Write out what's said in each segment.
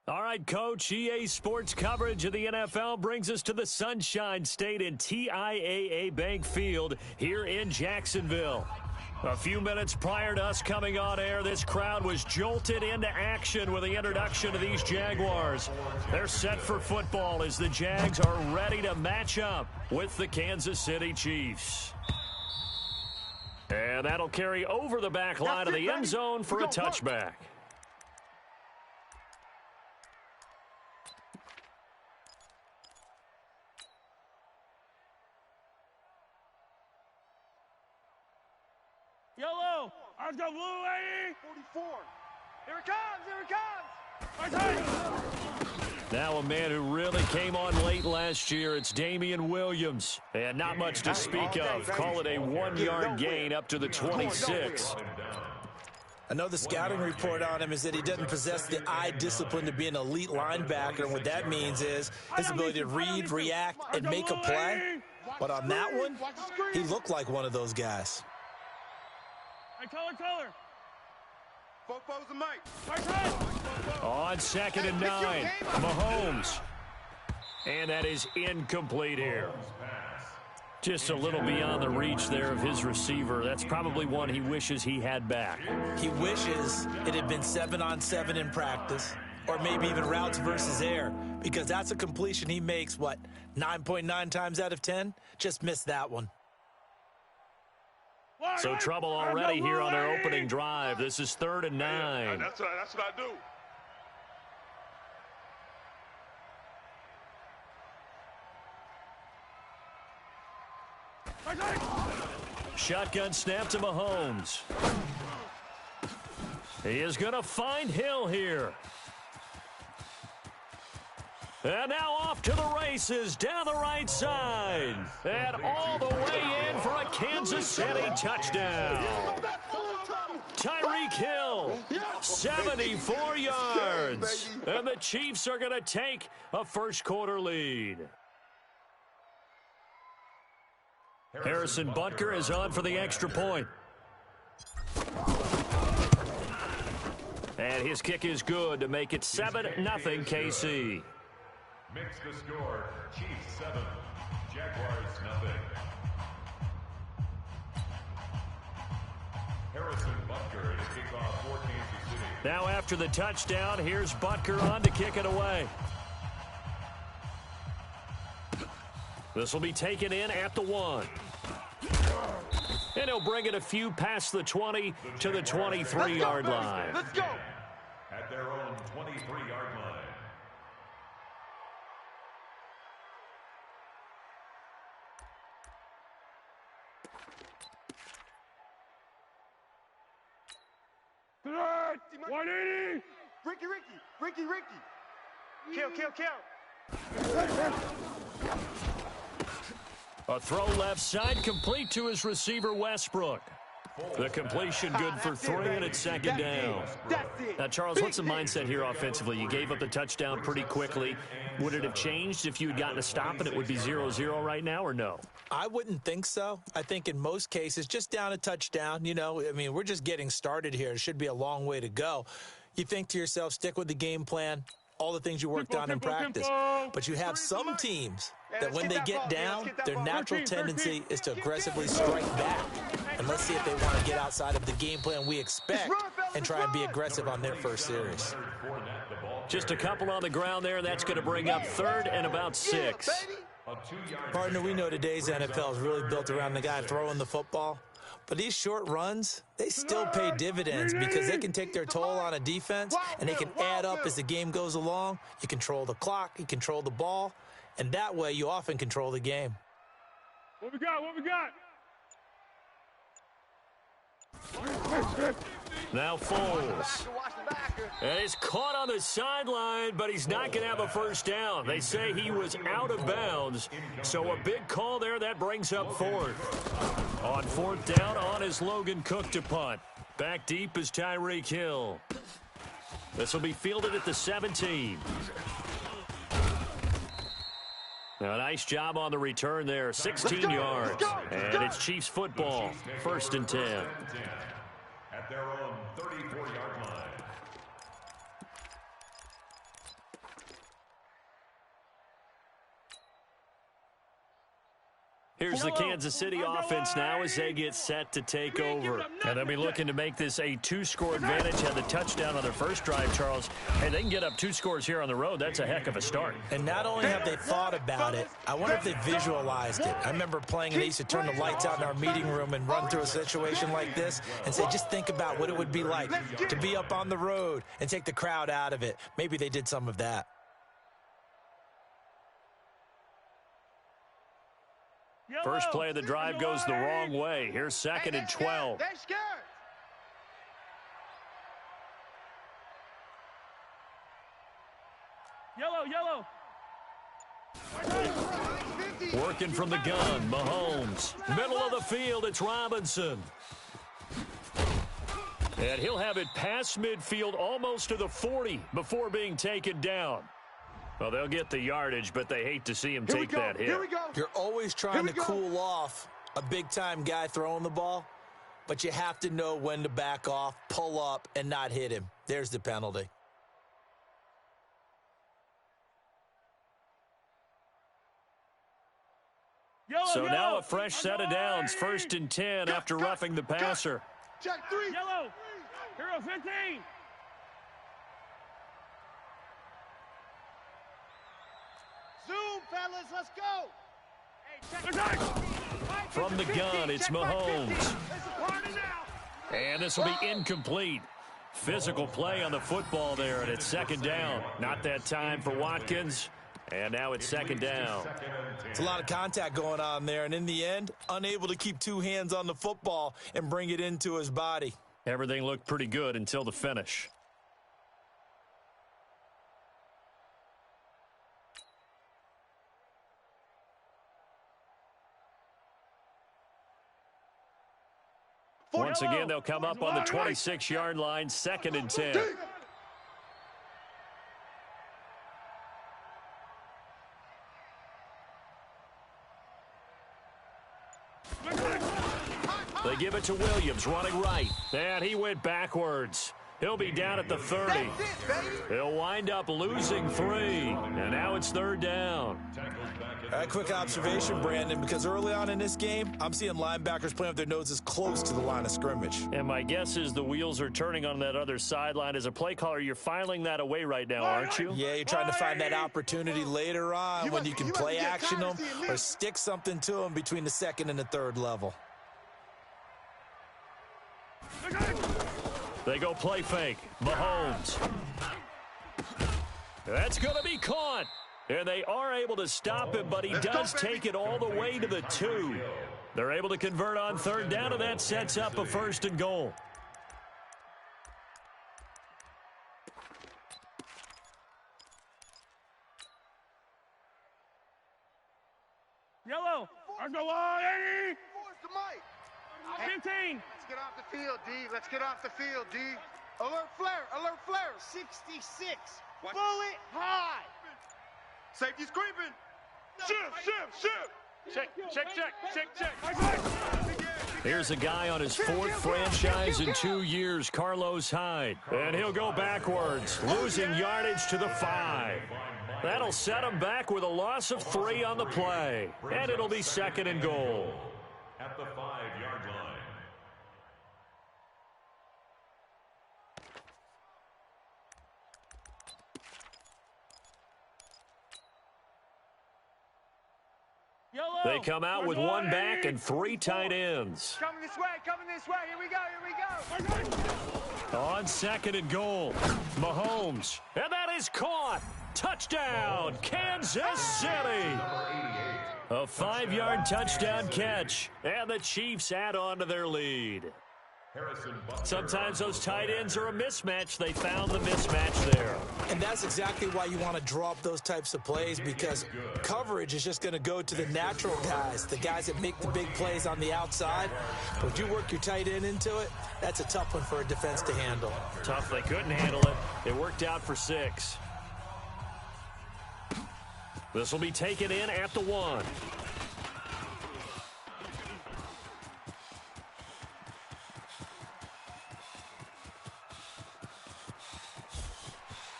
All right, Coach, EA Sports coverage of the NFL brings us to the Sunshine State in TIAA Bank Field here in Jacksonville. A few minutes prior to us coming on air, this crowd was jolted into action with the introduction of these Jaguars. They're set for football as the Jags are ready to match up with the Kansas City Chiefs. And that'll carry over the back line of the end zone for a touchback. Yellow, let's go blue, lady. 44. Here it comes, here it comes. Now a man who really came on late last year, it's Damian Williams. And not much to speak of. Call it a 1-yard gain up to the 26. I know the scouting report on him is that he doesn't possess the eye discipline to be an elite linebacker. And what that means is his ability to read, react, and make a play. But on that one, he looked like one of those guys. Hey, color. Fopo's the mic. On 2nd and 9, Mahomes. And that is incomplete here. Just a little beyond the reach there of his receiver. That's probably one he wishes he had back. He wishes it had been 7-on-7 in practice, or maybe even routes versus air, because that's a completion he makes, 9.9 times out of 10? Just missed that one. So trouble already here on their opening drive. This is 3rd and 9. That's what I do. Shotgun snap to Mahomes. He is going to find Hill here. And now off to the races down the right side. And all the way in for a Kansas City touchdown. Tyreek Hill, 74 yards. And the Chiefs are going to take a first-quarter lead. Harrison Butker is on for the extra point. And his kick is good to make it 7-0 KC. Mix the score. Chiefs 7, Jaguars 0. Harrison Butker is kickoff for Kansas City. Now after the touchdown, here's Butker on to kick it away. This will be taken in at the 1. And he'll bring it a few past the 20 to the 23-yard line. Let's go. At their own 23-yard line. Third, 180. Ricky. Kill. A throw left side complete to his receiver Westbrook. The completion good for 3 and it's 2nd down. Now, Charles, what's the mindset here offensively? You gave up the touchdown pretty quickly. Would it have changed if you had gotten a stop and it would be 0-0 right now or no? I wouldn't think so. I think in most cases, just down a touchdown, we're just getting started here. It should be a long way to go. You think to yourself, stick with the game plan, all the things you worked on in practice. But you have some teams that when they get down, their natural tendency is to aggressively strike back. And let's see if they want to get outside of the game plan we expect and try and be aggressive on their first series. Just a couple on the ground there, and that's going to bring up 3rd and about 6. Partner, we know today's NFL is really built around the guy throwing the football. But these short runs, they still pay dividends because they can take their toll on a defense, and they can add up as the game goes along. You control the clock, you control the ball, and that way you often control the game. What we got? Now Foles. And he's caught on the sideline, but he's not going to have a first down. They say he was out of bounds, so a big call there. That brings up 4th. On 4th down, on is Logan Cook to punt. Back deep is Tyreek Hill. This will be fielded at the 17. Now, a nice job on the return there. 16 yards. And it's Chiefs football. 1st and 10. At their own 34-yard line. Here's the Kansas City offense now as they get set to take over. And they'll be looking to make this a two-score advantage. Had the touchdown on their first drive, Charles. Hey, they can get up 2 scores here on the road. That's a heck of a start. And not only have they thought about it, I wonder if they visualized it. I remember playing and they used to turn the lights out in our meeting room and run through a situation like this and say, just think about what it would be like to be up on the road and take the crowd out of it. Maybe they did some of that. First play of the drive goes the wrong way. Here's 2nd and 12. They're scared. Yellow. Working from the gun, Mahomes. Middle of the field, it's Robinson. And he'll have it past midfield almost to the 40 before being taken down. Well, they'll get the yardage, but they hate to see him take that hit. Here we go. You're always trying to cool off a big-time guy throwing the ball, but you have to know when to back off, pull up, and not hit him. There's the penalty. So now a fresh set of downs, 1st and 10 after roughing the passer. Check 3. Yellow. Hero 15. Zoom, fellas. Let's go. From the gun, it's Mahomes. And this will be incomplete. Physical play on the football there, and it's 2nd down. Not that time for Watkins. And now it's 2nd down. It's a lot of contact going on there, and in the end, unable to keep 2 hands on the football and bring it into his body. Everything looked pretty good until the finish. Once again, they'll come up on the 26-yard line, 2nd and 10. They give it to Williams, running right. And he went backwards. He'll be down at the 30. He'll wind up losing 3. And now it's 3rd down. All right, quick observation, Brandon, because early on in this game, I'm seeing linebackers playing with their noses close to the line of scrimmage. And my guess is the wheels are turning on that other sideline. As a play caller, you're filing that away right now, aren't you? Yeah, you're trying to find that opportunity later on when you can play action them or stick something to them between the 2nd and the 3rd level. They go play fake. Mahomes. That's going to be caught. And they are able to stop him, but he does take it all the way to the 2. They're able to convert on 3rd down, and that sets up a 1st and goal. Yellow. Let's go on, 80. Force the mic. 15. Let's get off the field, D. Let's get off the field, D. Alert flare. Alert flare. 66. Bullet high. Safety's creeping. Shift. Here's a guy on his 4th franchise in 2 years, Carlos Hyde. And he'll go backwards, losing yardage to the 5. That'll set him back with a loss of 3 on the play. And it'll be 2nd and goal. At the 5-yard line. Yellow. They come out with 1 back and 3 tight ends. Coming this way. Here we go. On 2nd and goal, Mahomes. And that is caught. Touchdown, Kansas City. A 5-yard touchdown catch. And the Chiefs add on to their lead. Sometimes those tight ends are a mismatch. They found the mismatch there. And that's exactly why you want to draw up those types of plays, because coverage is just going to go to the natural guys, the guys that make the big plays on the outside. But if you work your tight end into it, that's a tough one for a defense to handle. Tough, they couldn't handle it. It worked out for 6. This will be taken in at the 1.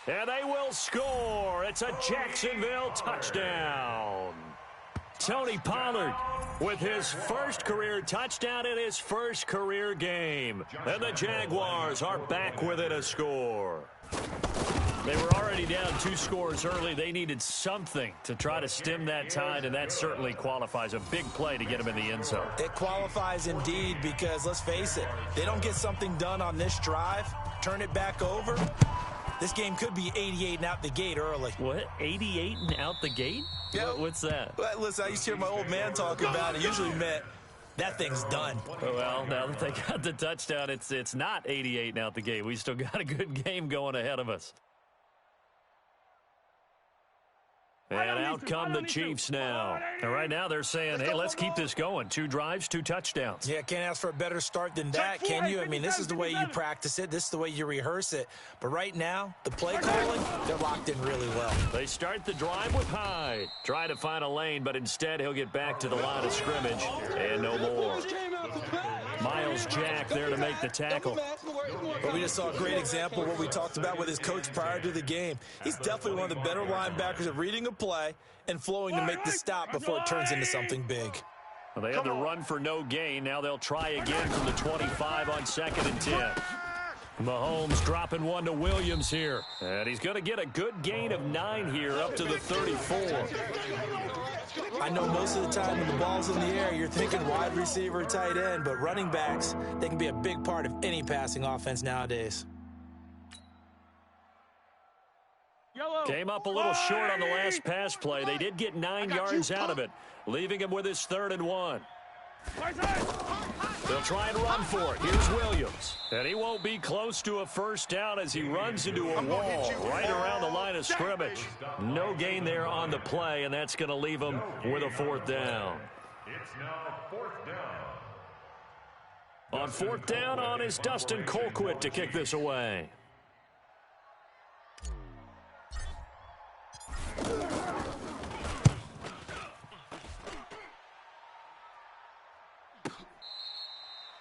And they will score. It's a Jacksonville touchdown. Tony Pollard with his first career touchdown in his first career game. And the Jaguars are back within a score. They were already down 2 scores early. They needed something to try to stem that tide, and that certainly qualifies. A big play to get them in the end zone. It qualifies indeed because, let's face it, they don't get something done on this drive, turn it back over, this game could be 88 and out the gate early. What? 88 and out the gate? Yeah. What's that? Well, listen, I used to hear my old man talk about it. Usually meant that thing's done. Well, now that they got the touchdown, it's not 88 and out the gate. We still got a good game going ahead of us. And out come the Chiefs now. And right now they're saying, hey, let's keep this going. 2 drives, 2 touchdowns. Yeah, can't ask for a better start than that, can you? I mean, this is the way you practice it. This is the way you rehearse it. But right now, the play calling, they're locked in really well. They start the drive with Hyde. Try to find a lane, but instead he'll get back to the line of scrimmage. And no more. Miles Jack there to make the tackle. But we just saw a great example of what we talked about with his coach prior to the game. He's definitely one of the better linebackers at reading a play and flowing to make the stop before it turns into something big. Well, they had the run for no gain. Now they'll try again from the 25 on 2nd and 10. Mahomes dropping one to Williams here. And he's going to get a good gain of 9 here up to the 34. I know most of the time when the ball's in the air, you're thinking wide receiver, tight end, but running backs, they can be a big part of any passing offense nowadays. Came up a little short on the last pass play. They did get 9 yards out of it, leaving him with his 3rd and 1. They'll try and run for it. Here's Williams. And he won't be close to a first down as he runs into a wall right around the line of scrimmage. No gain there on the play, and that's going to leave him with a 4th down. It's now 4th down. On 4th down on is Dustin Colquitt to kick this away.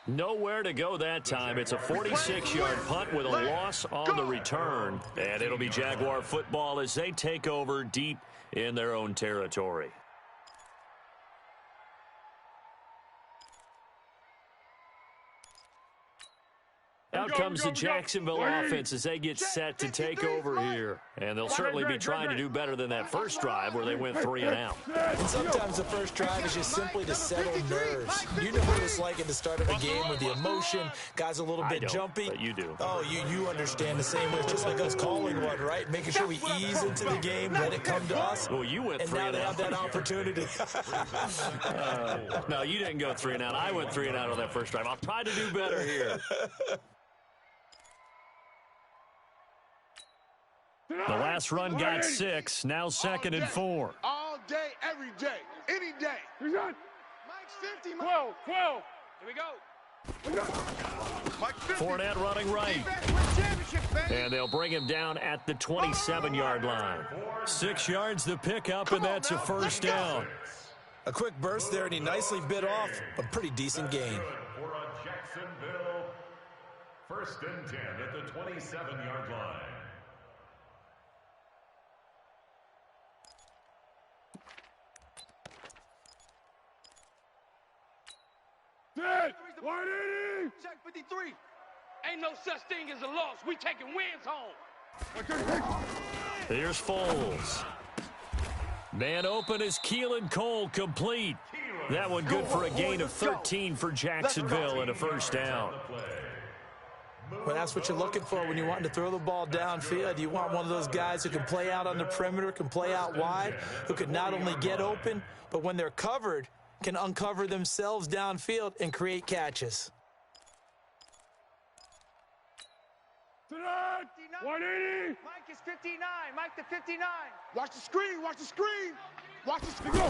Nowhere to go that time. It's a 46-yard punt with a loss on the return. And it'll be Jaguar football as they take over deep in their own territory. Out comes the Jacksonville offense as they get set to take over here. And they'll certainly be trying to do better than that first drive where they went 3 and out. And sometimes the first drive is just simply to settle nerves. You know what it's like at the start of a game with the emotion, guys a little bit jumpy. But you do. Oh, you understand the same way. It's just like us calling one, right? Making sure we ease into the game, let it come to us. Well, you went 3 and out. And now they have that opportunity. No, you didn't go 3 and out. I went 3 and out on that first drive. I'll try to do better here. The last run got 6. Now 2nd and 4. All day, every day, any day. He's on. Mike's 50, 12. Here we go. Mike 50. Fournette running right. Championships, baby. And they'll bring him down at the 27-yard line. 6 yards the pickup, and that's a first down. A quick burst there, and he nicely bit off a pretty decent gain. For a Jacksonville 1st and 10 at the 27-yard line. Dead. 180. Check 53. Ain't no such thing as a loss. We taking wins home. Here's Foles. Man open is Keelan Cole, complete. That one good for a gain of 13 for Jacksonville and a first down. Well, that's what you're looking for when you want to throw the ball downfield. You want one of those guys who can play out on the perimeter, can play out wide, who can not only get open, but when they're covered, can uncover themselves downfield and create catches. 180. Mike is 59. Mike to 59. Watch the screen. Watch the screen. Watch the screen.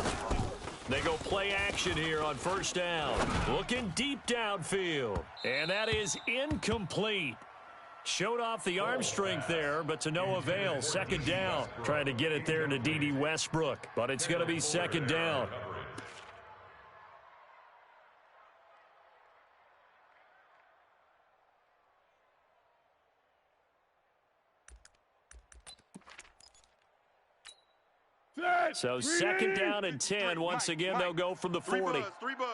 They go play action here on first down. Looking deep downfield. And that is incomplete. Showed off the arm strength there, but to no avail. 2nd down. Trying to get it there to D.D. Westbrook. But it's going to be 2nd down. So second down and 10. Once again, they'll go from the 40. Three buzz.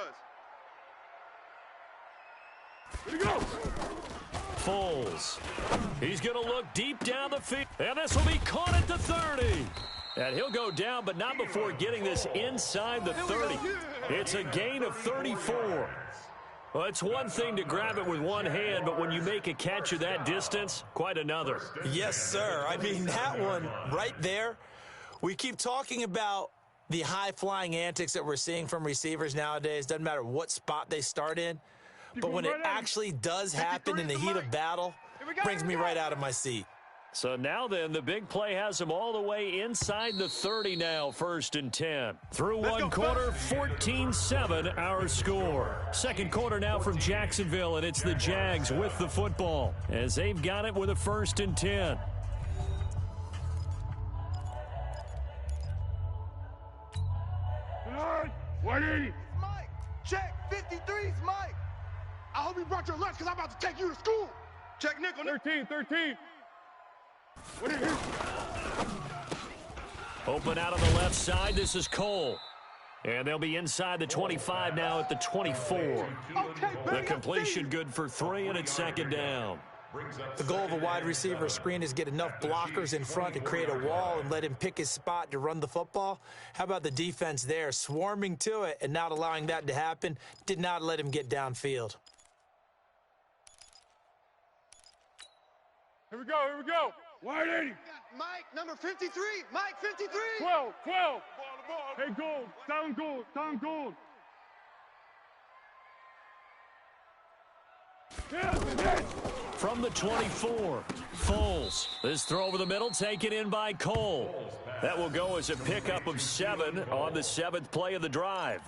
Here we go. Foles. He's going to look deep down the field. And this will be caught at the 30. And he'll go down, but not before getting this inside the 30. It's a gain of 34. Well, it's one thing to grab it with one hand, but when you make a catch of that distance, quite another. Yes, sir. I mean, that one right there, we keep talking about the high-flying antics that we're seeing from receivers nowadays. Doesn't matter what spot they start in. But when it actually does happen in the heat of battle, brings me right out of my seat. So now then, the big play has him all the way inside the 30 now, first and 10. Through one quarter, 14-7 our score. Second quarter now from Jacksonville, and it's the Jags with the football as they've got it with a first and 10. All right, 180. Mike, check 53's Mike. I hope you brought your lunch because I'm about to take you to school. Check nickel. 13. What is it? Open out on the left side. This is Cole. And they'll be inside the 25 now at the 24. The completion good for 3, and it's second down. The goal of a wide receiver screen is get enough blockers in front to create a wall and let him pick his spot to run the football. How about the defense there, swarming to it and not allowing that to happen? Did not let him get downfield. Here we go. 180. Mike, number 53. Mike, 53. 12. Hey, gold. Down gold. From the 24, Foles. This throw over the middle taken in by Cole. That will go as a pickup of 7 on the 7th play of the drive.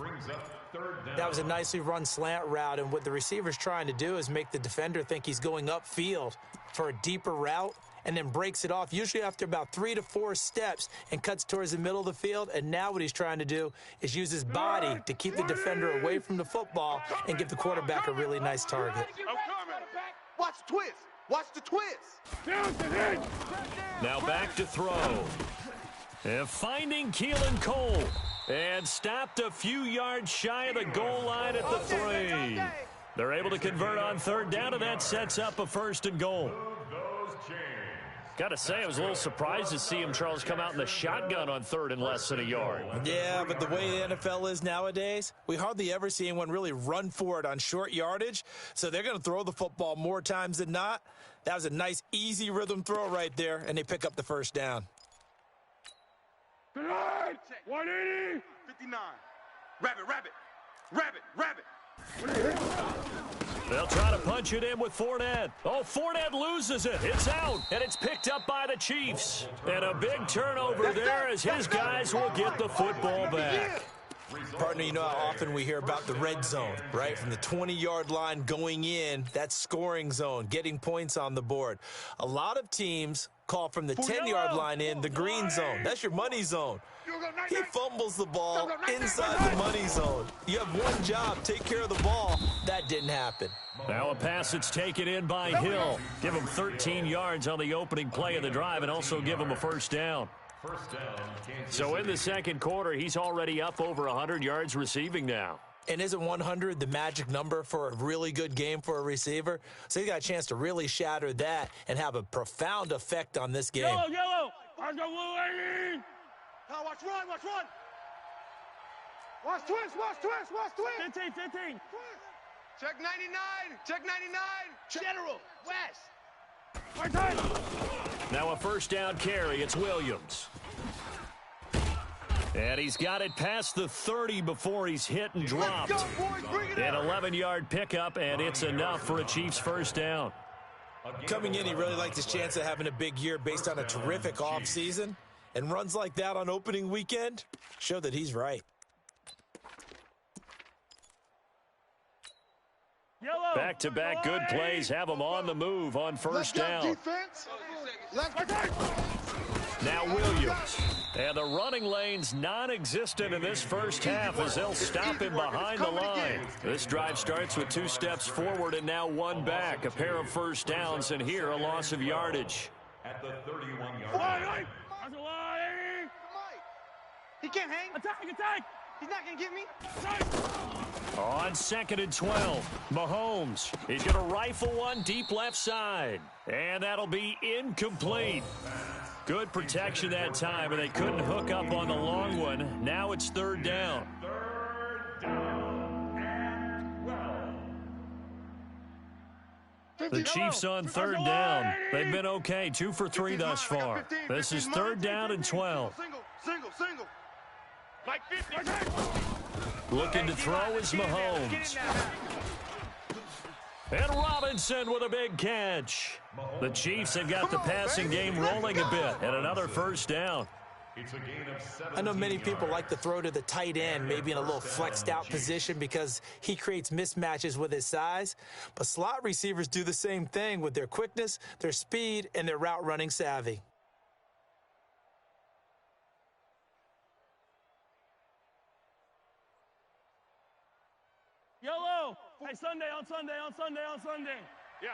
That was a nicely run slant route, and what the receiver's trying to do is make the defender think he's going upfield for a deeper route and then breaks it off, usually after about 3 to 4 steps, and cuts towards the middle of the field. And now what he's trying to do is use his body to keep the defender away from the football and give the quarterback a really nice target. I'm coming. Watch the twist. Watch the twist. Now back to throw. And finding Keelan Cole. And stopped a few yards shy of the goal line at the 3. They're able to convert on third down, and that sets up a first and goal. Got to say, I was a little surprised to see him, Charles, come out in the shotgun on third and less than a yard. Yeah, but the way the NFL is nowadays, we hardly ever see anyone really run for it on short yardage. So they're going to throw the football more times than not. That was a nice, easy rhythm throw right there, and they pick up the first down. 180. 59. Rabbit. They'll try to punch it in with Fournette. Oh, Fournette loses it. It's out, and it's picked up by the Chiefs. And a big turnover there as his guys will get the football back. Partner, you know how often we hear about the red zone, right? From the 20-yard line going in, that's scoring zone, getting points on the board. A lot of teams call from the 10-yard line in the green zone. That's your money zone. He fumbles the ball inside the money zone. You have one job, take care of the ball. That didn't happen. Now a pass that's taken in by Hill. Give him 13 yards on the opening play of the drive and also give him a first down. So in the second quarter, he's already up over 100 yards receiving now. And isn't 100 the magic number for a really good game for a receiver? So he got a chance to really shatter that and have a profound effect on this game. Yellow. Watch the blue 80. Now watch run. Watch twist. 15. Check 99. General, West. Right time. Now a first down carry. It's Williams. And he's got it past the 30 before he's hit and dropped. An 11-yard pickup, and it's enough for a Chiefs first down. Coming in, he really liked his chance of having a big year based on a terrific offseason. And runs like that on opening weekend show that he's right. Back-to-back good plays have him on the move on first down. Now Williams. And the running lane's non-existent in this first half as they'll stop him behind the line. This drive starts with 2 steps forward and now 1 back. A pair of first downs, and here a loss of yardage. At the 31-yard line. He can't hang. Attack, attack. He's not going to give me. On 2nd and 12, Mahomes. He's going to rifle one deep left side. And that'll be incomplete. Good protection that time, and they couldn't hook up on the long one. Now it's 3rd down. 3rd down and 12. The Chiefs on 3rd down. They've been okay, 2 for 3 thus far. This is 3rd down and 12. Single. Like 50. Looking to throw is Mahomes. And Robinson with a big catch. The Chiefs have got the passing game rolling a bit, and another 1st down. It's a gain of 7. I know many people like to throw to the tight end, maybe in a little flexed out position because he creates mismatches with his size. But slot receivers do the same thing with their quickness, their speed, and their route running savvy. Yellow. Hey, Sunday. Yeah.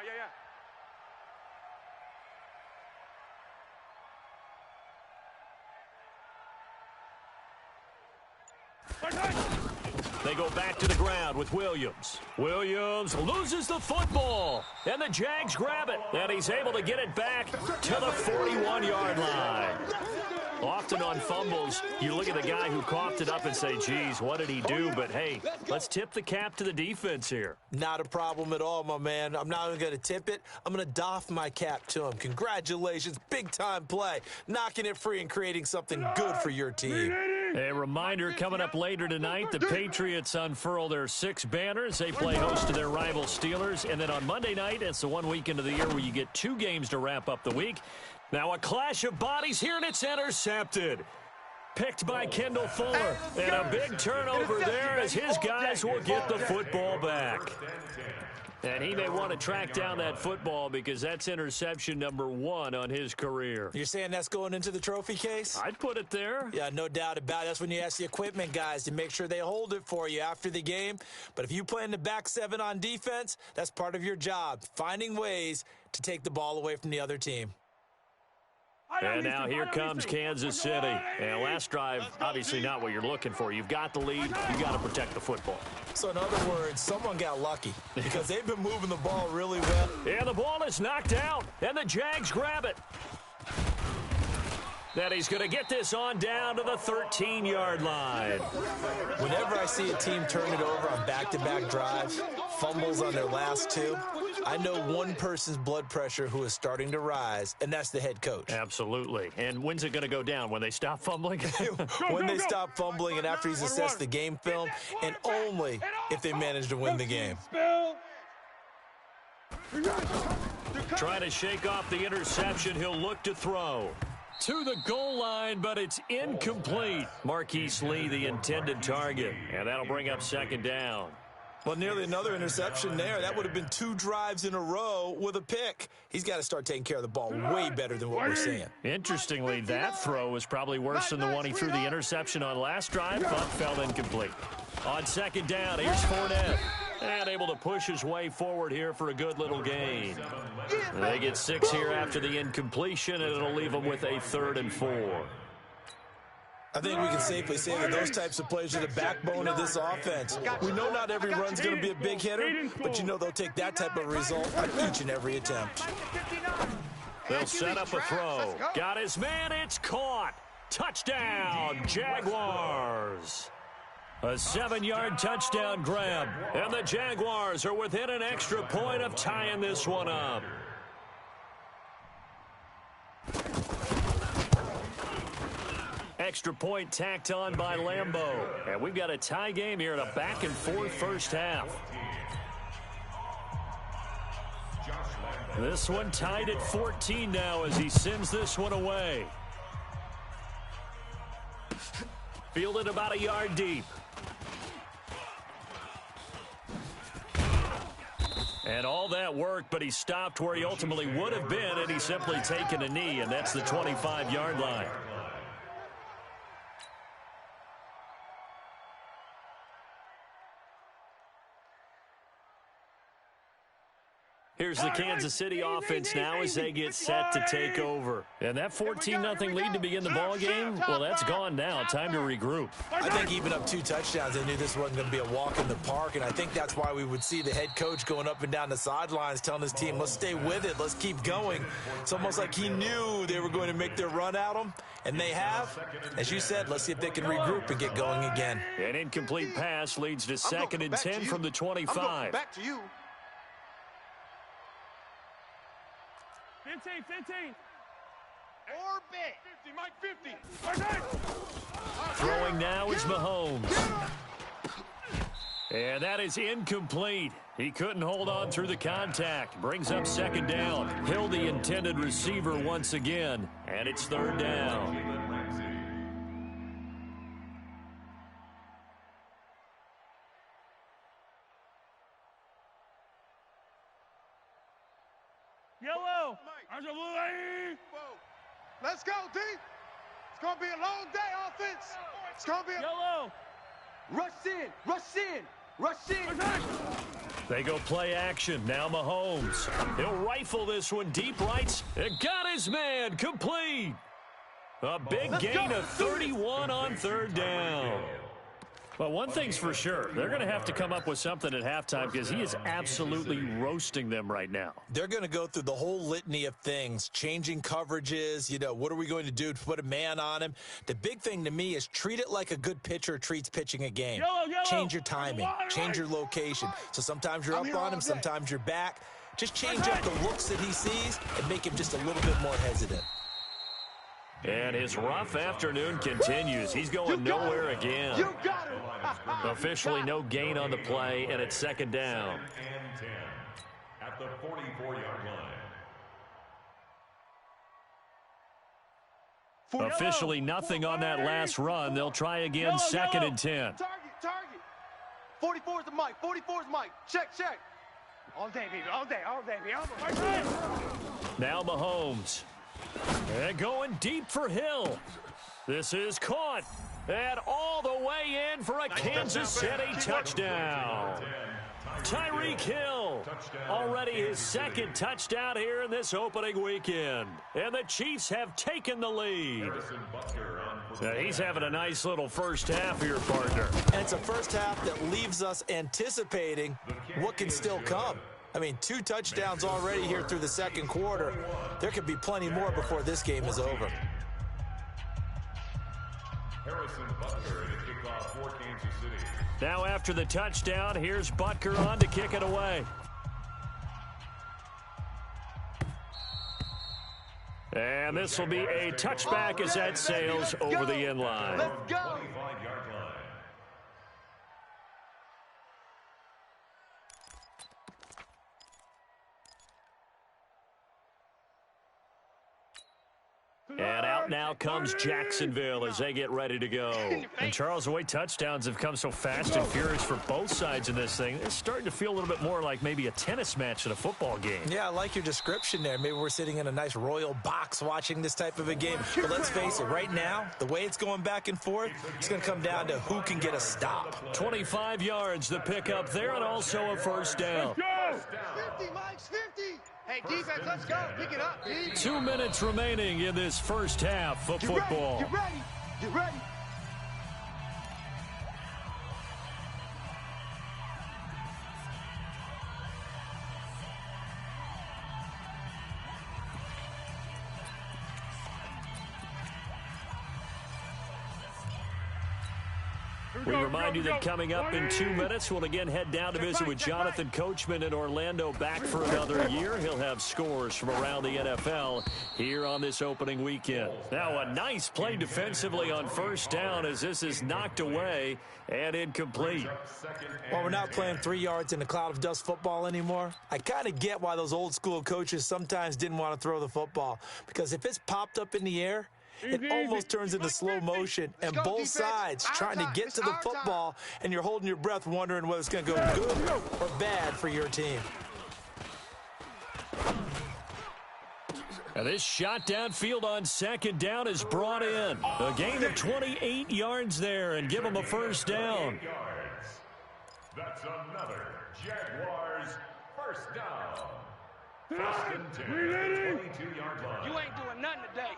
They go back to the ground with Williams. Williams loses the football, and the Jags grab it. And he's able to get it back to the 41-yard line. Often on fumbles, you look at the guy who coughed it up and say, geez, what did he do? But, hey, let's tip the cap to the defense here. Not a problem at all, my man. I'm not even going to tip it. I'm going to doff my cap to him. Congratulations. Big-time play. Knocking it free and creating something good for your team. A reminder, coming up later tonight, the Patriots unfurl their 6 banners. They play host to their rival Steelers. And then on Monday night, it's the one weekend of the year where you get 2 games to wrap up the week. Now a clash of bodies here, and it's intercepted. Picked by Kendall Fuller. And a big turnover there as his guys will get the football back. And he may want to track down that football because that's interception number 1 on his career. You're saying that's going into the trophy case? I'd put it there. Yeah, no doubt about it. That's when you ask the equipment guys to make sure they hold it for you after the game. But if you play in the back 7 on defense, that's part of your job, finding ways to take the ball away from the other team. And now here comes Kansas City. And last drive, obviously not what you're looking for. You've got the lead. You've got to protect the football. So in other words, someone got lucky because they've been moving the ball really well. And the ball is knocked out, and the Jags grab it. Then he's going to get this on down to the 13-yard line. Whenever I see a team turn it over on back-to-back drives, fumbles on their last 2, I know one person's blood pressure who is starting to rise, and that's the head coach. Absolutely. And when's it going to go down? When they stop fumbling? When they stop fumbling and after he's assessed the game film, and only if they manage to win the game. Trying to shake off the interception. He'll look to throw. To the goal line, but it's incomplete. Marquise Lee, the intended target. And that'll bring up 2nd down. Well, nearly another interception there. That would have been 2 drives in a row with a pick. He's got to start taking care of the ball way better than what we're seeing. Interestingly, that throw was probably worse than the one he threw the interception on last drive, but fell incomplete. On 2nd down, here's Fournette. And able to push his way forward here for a good little gain. They get 6 here after the incompletion, and it'll leave them with a 3rd and 4. I think we can safely say that those types of plays are the backbone of this offense. We know not every run's going to be a big hitter, but you know they'll take that type of result on each and every attempt. They'll set up a throw. Got his man, it's caught. Touchdown, Jaguars. A 7-yard touchdown grab, and the Jaguars are within an extra point of tying this one up. Extra point tacked on by Lambeau. And we've got a tie game here in a back-and-forth first half. This one tied at 14 now as he sends this one away. Fielded about a yard deep. And all that work, but he stopped where he ultimately would have been, and he's simply taken a knee, and that's the 25-yard line. Here's the Kansas City offense now as they get set to take over. And that 14-0 lead to begin the ball game, well, that's gone now. Time to regroup. I think even up 2 touchdowns, they knew this wasn't going to be a walk in the park, and I think that's why we would see the head coach going up and down the sidelines telling his team, let's stay with it, let's keep going. It's almost like he knew they were going to make their run at him, and they have. As you said, let's see if they can regroup and get going again. An incomplete pass leads to 2nd and 10 from the 25. Back to you. 15. Orbit. 50, Mike, 50. Throwing now is Mahomes. And that is incomplete. He couldn't hold on through the contact. Brings up 2nd down. Hill, the intended receiver once again. And it's 3rd down. Yellow. There's a blue lane. Let's go, D. It's going to be a long day, offense. It's going to be a... Yellow. Rush in. They go play action. Now Mahomes. He'll rifle this one deep right. And got his man. Complete. A big gain of 31 on 3rd down. Well, one thing's for sure. They're going to have to come up with something at halftime because he is absolutely roasting them right now. They're going to go through the whole litany of things, changing coverages, what are we going to do to put a man on him? The big thing to me is treat it like a good pitcher treats pitching a game. Yellow. Change your timing, change your location. So sometimes you're up on him, sometimes you're back. Just change up the looks that he sees and make him just a little bit more hesitant. And his rough afternoon continues. He's going nowhere again. You got it. Officially no gain on the play, and it's 2nd down. 2nd and 10 at the 44-yard line. Officially nothing on that last run. They'll try again, 2nd and 10. Target. 44 is the mic. Check. All day, baby. Now Mahomes. And going deep for Hill. This is caught. And all the way in for a Kansas City touchdown. Tyreek Hill, already his 2nd touchdown here in this opening weekend. And the Chiefs have taken the lead. He's having a nice little first half here, partner. And it's a first half that leaves us anticipating what can still come. I mean, 2 touchdowns already here through the 2nd quarter. There could be plenty more before this game is over. Harrison Butker to kick off for Kansas City. Now after the touchdown, here's Butker on to kick it away. And this will be a touchback as that sails over the end line. Let's go. 25-yard line. And out now comes Jacksonville as they get ready to go. And Charles, the way touchdowns have come so fast and furious for both sides in this thing, it's starting to feel a little bit more like maybe a tennis match at a football game. Yeah, I like your description there. Maybe we're sitting in a nice royal box watching this type of a game. But let's face it, right now, the way it's going back and forth, it's going to come down to who can get a stop. 25 yards, the pickup there, and also a first down. 50, Mike's 50. Hey, defense, let's go. Pick it up, D. 2 minutes remaining in this first half of football. Get ready. We remind you that coming up in 2 minutes, we'll again head down to visit with Jonathan Coachman in Orlando, back for another year. He'll have scores from around the NFL here on this opening weekend. Now, a nice play defensively on first down as this is knocked away and incomplete. While we're not playing 3 yards in a cloud of dust football anymore, I kind of get why those old school coaches sometimes didn't want to throw the football. Because if it's popped up in the air, it almost turns into slow motion, and both sides trying to get to the football, and you're holding your breath wondering whether it's going to go good or bad for your team. And this shot downfield on second down is brought in. A gain of 28 yards there and give them a first down. That's another Jaguars first down. First and 10 at the 22-yard line. You ain't doing nothing today.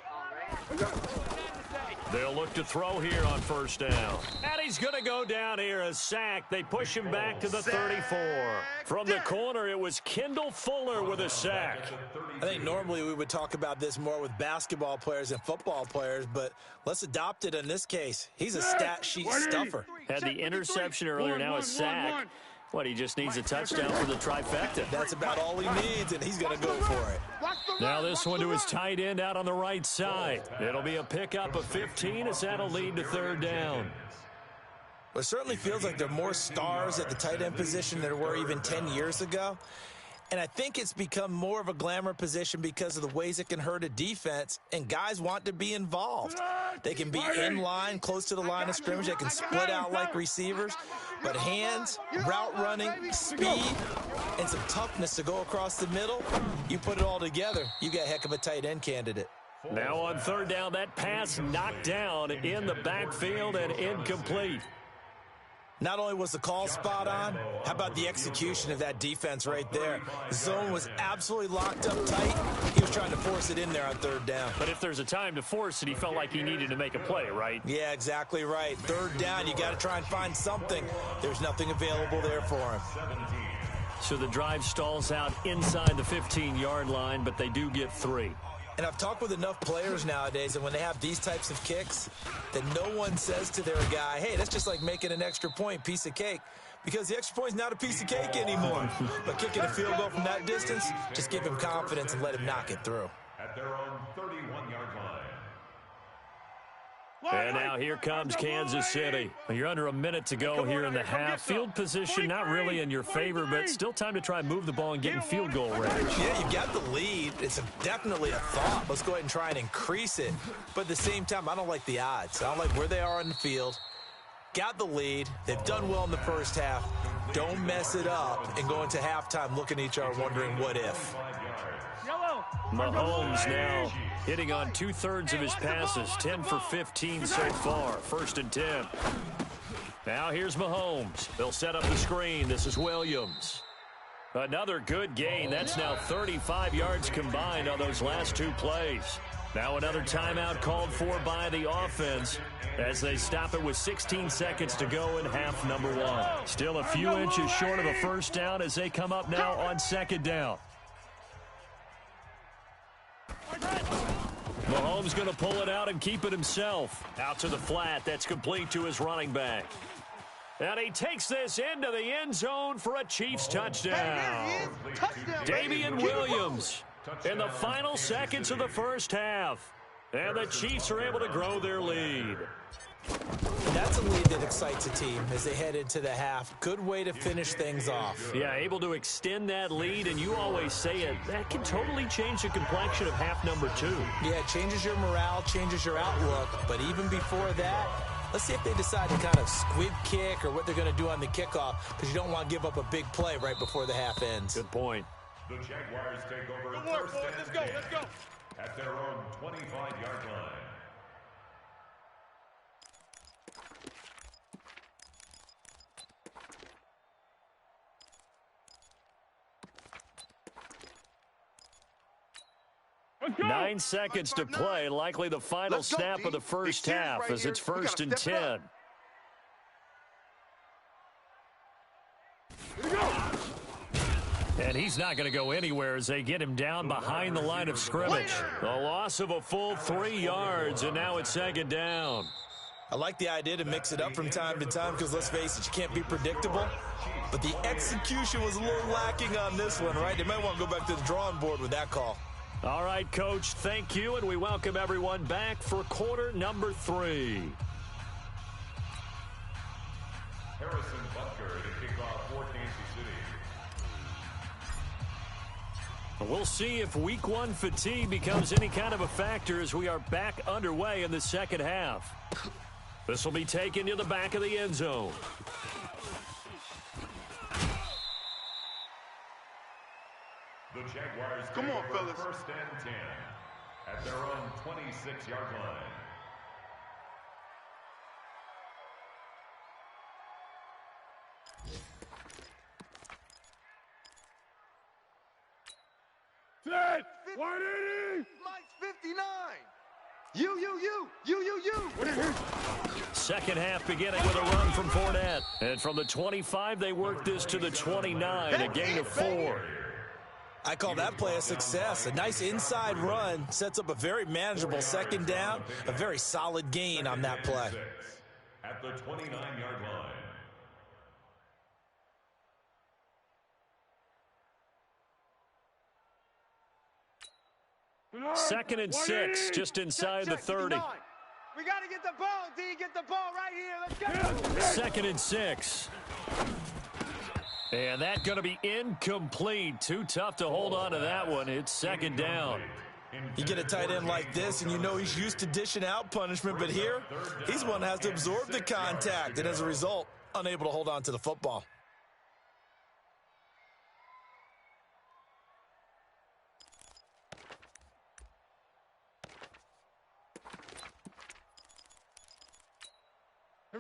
They'll look to throw here on first down. And he's going to go down here, a sack. They push him back to the 34. From the corner, it was Kendall Fuller with a sack. I think normally we would talk about this more with basketball players and football players, but let's adopt it in this case. He's a stat sheet stuffer. Had the interception earlier, now a sack. What, he just needs a touchdown for the trifecta. That's about all he needs, and he's going to go for it. Now this one to his tight end out on the right side. It'll be a pickup of 15 as that'll lead to third down. Well, it certainly feels like there are more stars at the tight end position than there were even 10 years ago. And I think it's become more of a glamour position because of the ways it can hurt a defense, and guys want to be involved. They can be in line, close to the line of scrimmage. They can split out like receivers. But hands, route running, speed, and some toughness to go across the middle, you put it all together, you got a heck of a tight end candidate. Now on third down, that pass knocked down in the backfield and incomplete. Not only was the call spot on, how about the execution of that defense right there? The zone was absolutely locked up tight. He was trying to force it in there on third down. But if there's a time to force it, he felt like he needed to make a play, right? Yeah, exactly right. Third down, you got to try and find something. There's nothing available there for him. So the drive stalls out inside the 15-yard line, but they do get 3. And I've talked with enough players nowadays, and when they have these types of kicks, that no one says to their guy, hey, that's just like making an extra point, piece of cake. Because the extra point's not a piece of cake anymore. But kicking a field goal from that distance, just give him confidence and let him knock it through. At their own 31-yard line. And now here comes Kansas City. You're under a minute to go here in the half. Field position not really in your favor, but still time to try and move the ball and get in field goal range. Yeah, you've got the lead. It's definitely a thought. Let's go ahead and try and increase it. But at the same time, I don't like the odds. I don't like where they are on the field. Got the lead. They've done well in the first half. Don't mess it up and go into halftime looking at each other wondering what if. Mahomes now hitting on 2/3 of his passes, 10 for 15 so far. First and 10. Now here's Mahomes. They'll set up the screen. This is Williams. Another good gain. That's now 35 yards combined on those last 2 plays. Now another timeout called for by the offense as they stop it with 16 seconds to go in half number 1. Still a few inches short of a first down as they come up now on second down. Mahomes going to pull it out and keep it himself. Out to the flat. That's complete to his running back. And he takes this into the end zone for a Chiefs touchdown. Damian Williams in the final seconds of the first half. And the Chiefs are able to grow their lead. That's a lead that excites a team as they head into the half. Good way to finish things off. Yeah, able to extend that lead, and you always say it, that can totally change the complexion of half number 2. Yeah, it changes your morale, changes your outlook, but even before that, let's see if they decide to kind of squib kick or what they're going to do on the kickoff, because you don't want to give up a big play right before the half ends. Good point. The Jaguars take over first and 10 at their own 25-yard line. Let's go. 9 seconds to play, likely the final snap of the first half as it's first and 10. Here we go. And he's not going to go anywhere as they get him down behind the line of scrimmage. A loss of a full 3 yards, and now it's second down. I like the idea to mix it up from time to time because, let's face it, you can't be predictable. But the execution was a little lacking on this one, right? They might want to go back to the drawing board with that call. All right, Coach, thank you, and we welcome everyone back for quarter number 3. Harrison Butker to kick off for Kansas City. We'll see if week 1 fatigue becomes any kind of a factor as we are back underway in the second half. This will be taken to the back of the end zone. The Jaguars Come on, take over fellas. first and 10 at their own 26-yard line. Set. 180. Mike's 59. You. Second half beginning with a run from Fournette. And from the 25, they work this to the 29, a gain of 4. I call that play a success. A nice inside run sets up a very manageable second down, a very solid gain on that play. At the 29-yard line. Second and 6, just inside the 30. We got to get the ball, D. Get the ball right here. Let's go. Second and 6. And that's going to be incomplete. Too tough to hold on to that one. It's second down. You get a tight end like this, and you know he's used to dishing out punishment, but here, he's one that has to absorb the contact, and as a result, unable to hold on to the football.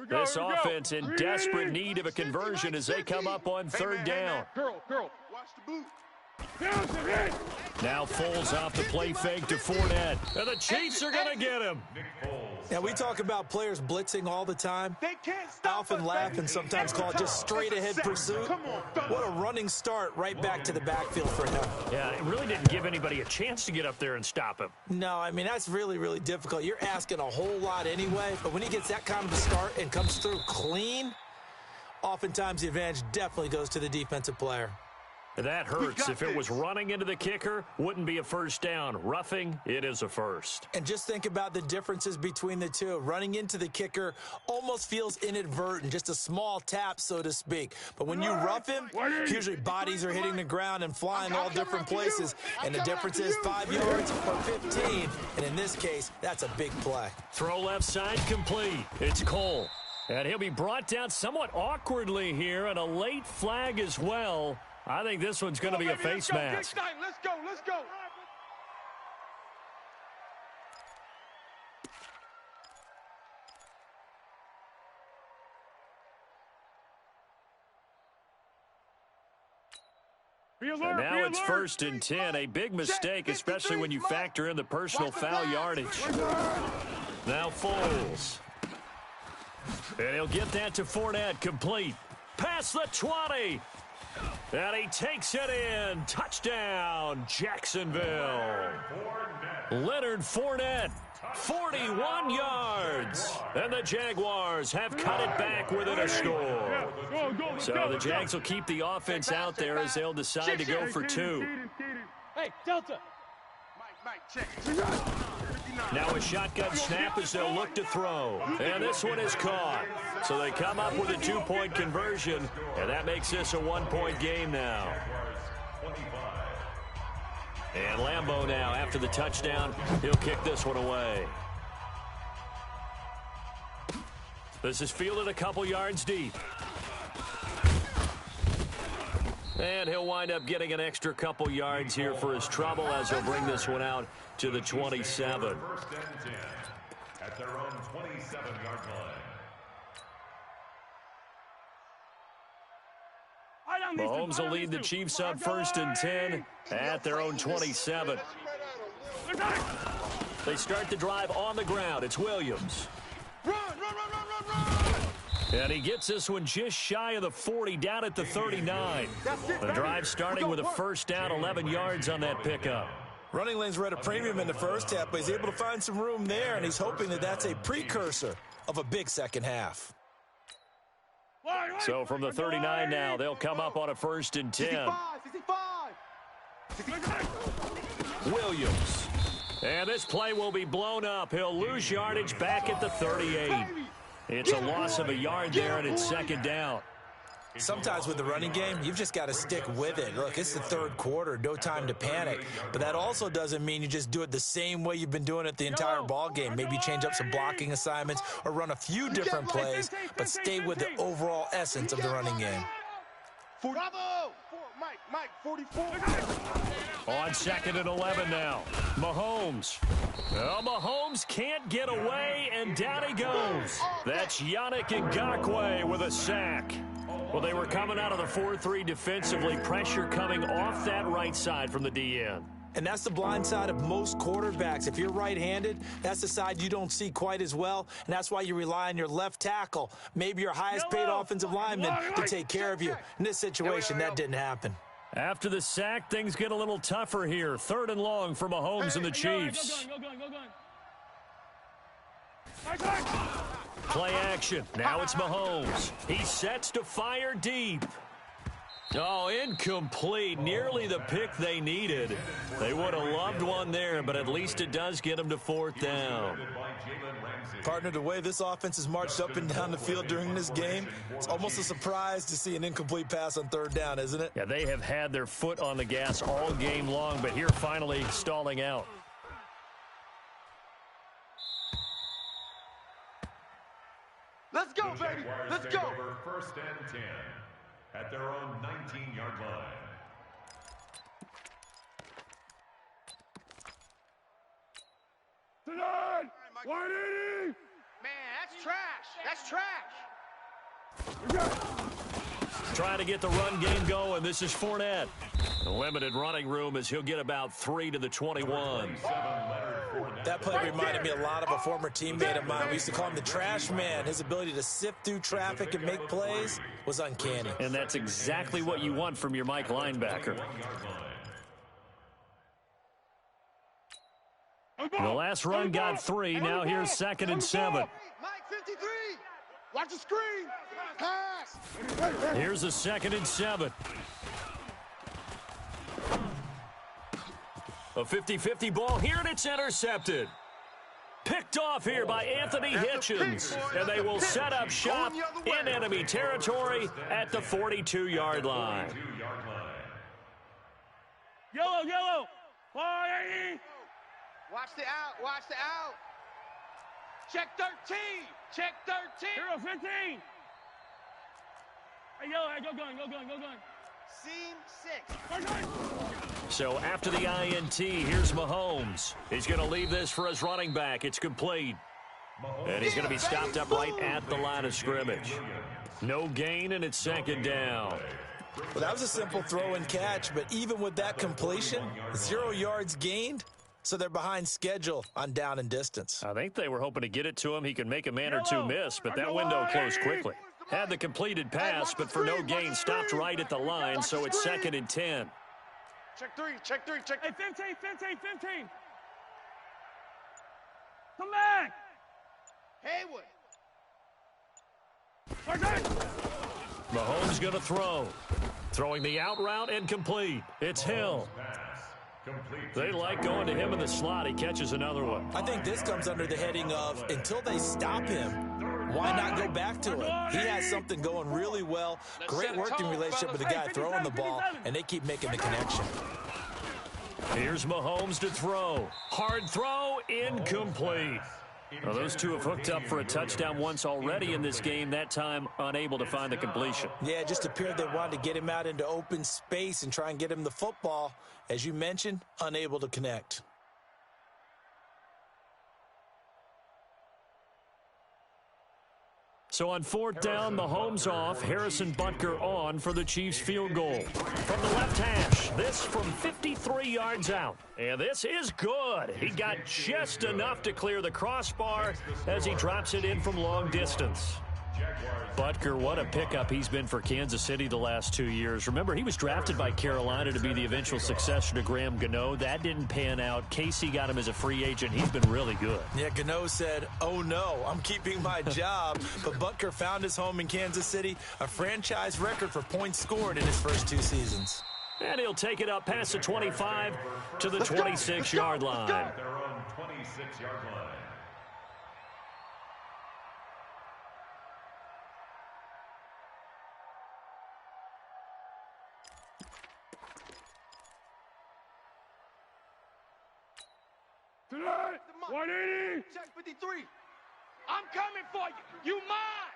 This offense in desperate need of a conversion as they come up on third down. Girl. Watch the boot. Now Foles off the play fake to Fournette. And the Chiefs are going to get him. Now, we talk about players blitzing all the time. They can't I stop often us, laugh baby. and sometimes call it just straight-ahead pursuit. What a running start right back to the backfield for him. Yeah, it really didn't give anybody a chance to get up there and stop him. No, I mean, that's really, really difficult. You're asking a whole lot anyway, but when he gets that kind of a start and comes through clean, oftentimes the advantage definitely goes to the defensive player. That hurts. If it was running into the kicker, wouldn't be a first down. Roughing, it is a first. And just think about the differences between the two. Running into the kicker almost feels inadvertent, just a small tap, so to speak. But when you rough him, usually bodies are hitting the ground and flying all different places. And the difference is 5 yards or 15. And in this case, that's a big play. Throw left side complete. It's Cole. And he'll be brought down somewhat awkwardly here, and a late flag as well. I think this one's going to be a face mask. Let's go. And now it's first and 10. A big mistake, especially when you factor in the personal foul yardage. Now Foles. And he'll get that to Fournette, complete. Past the 20. And he takes it in. Touchdown, Jacksonville. Leonard Fournette, 41 yards. And the Jaguars have cut it back within a score. So the Jags will keep the offense out there as they'll decide to go for 2. Hey, Delta. Mike, check. Now a shotgun snap as they'll look to throw. And this one is caught. So they come up with a 2-point conversion, and that makes this a 1-point game now. And Lambeau now, after the touchdown, he'll kick this one away. This is fielded a couple yards deep. And he'll wind up getting an extra couple yards here for his trouble as he'll bring this one out to the 27. First and 10 at their own 27-yard line. Mahomes will lead the Chiefs up first and 10 at their own 27. They start the drive on the ground. It's Williams. Run. And he gets this one just shy of the 40, down at the 39. The drive starting with a first down, 11 yards on that pickup. Running lanes were at a premium in the first half, but he's able to find some room there, and he's hoping that that's a precursor of a big second half. So from the 39 now, they'll come up on a first and 10. 65. Williams. And this play will be blown up. He'll lose yardage back at the 38. It's a loss of a yard there, and it's second down. Sometimes with the running game, you've just got to stick with it. Look, it's the third quarter, no time to panic. But that also doesn't mean you just do it the same way you've been doing it the entire ball game. Maybe change up some blocking assignments or run a few different plays, but stay with the overall essence of the running game. Bravo! Mike, 44. On second and 11 now. Mahomes. Well, Mahomes can't get away, and down he goes. That's Yannick Ngakoue with a sack. Well, they were coming out of the 4-3 defensively. Pressure coming off that right side from the DN. And that's the blind side of most quarterbacks. If you're right-handed, that's the side you don't see quite as well, and that's why you rely on your left tackle, maybe your highest-paid offensive lineman, to take care of you. In this situation, that didn't happen. After the sack, things get a little tougher here. 3rd and long for Mahomes and the Chiefs. Play action. Now it's Mahomes. He sets to fire deep. Oh, incomplete. Nearly the pick they needed. They would have loved one there, but at least it does get them to 4th down. Partner, the way this offense has marched up and down the field during this game, it's almost a surprise to see an incomplete pass on 3rd down, isn't it? Yeah, they have had their foot on the gas all game long, but here finally stalling out. Let's go, baby. Let's go. Over 1st and 10 at their own 19-yard line. Tonight, 180. Man, that's trash. That's trash. Trying to get the run game going. This is Fournette. The limited running room as he'll get about 3 to the 21. That play reminded me a lot of a former teammate of mine. We used to call him the trash man. His ability to sift through traffic and make plays was uncanny. And that's exactly what you want from your Mike linebacker. The last run got 3. Now here's 2nd and 7. Mike 53. Watch the screen. Pass. Here's a 2nd and 7. A 50-50 ball here, and it's intercepted. Picked off here by Anthony Hitchens. And they will set up shop in enemy territory at the 42-yard line. Yellow. 180. Watch the out. Watch the out. Check 13. Check 13. Hero 15. Hey, yellow. Hey, go gun. Seam 6. So after the INT, here's Mahomes. He's going to leave this for his running back. It's complete. And he's going to be stopped up right at the line of scrimmage. No gain, and it's 2nd down. Well, that was a simple throw and catch, but even with that completion, 0 yards gained, so they're behind schedule on down and distance. I think they were hoping to get it to him. He could make a man or two miss, but that window closed quickly. Had the completed pass, but for no gain, stopped right at the line, so it's 2nd and 10. Check 3. Hey, 15. Come back. Haywood. Mahomes going to throw. Throwing the out route and complete. It's Hill. They like going to him in the slot. He catches another one. I think this comes under the heading of until they stop him, why not go back to him? He has something going really well. Great working relationship with the guy throwing the ball, and they keep making the connection. Here's Mahomes to throw. Hard throw, incomplete. Well, those two have hooked up for a touchdown once already in this game, that time unable to find the completion. Yeah, it just appeared they wanted to get him out into open space and try and get him the football. As you mentioned, unable to connect. So on 4th down, Mahomes off, Harrison Butker on for the Chiefs field goal. From the left hash, this from 53 yards out. And this is good. He got just enough to clear the crossbar as he drops it in from long distance. Butker, what a pickup he's been for Kansas City the last 2 years. Remember, he was drafted by Carolina to be the eventual successor to Graham Gano. That didn't pan out. Casey got him as a free agent. He's been really good. Yeah, Gano said, oh no, I'm keeping my job. But Butker found his home in Kansas City, a franchise record for points scored in his first 2 seasons. And he'll take it up past the 25 to the 26-yard line. Their own 26-yard line. Tonight, 180. Check 53. I'm coming for you. You mine.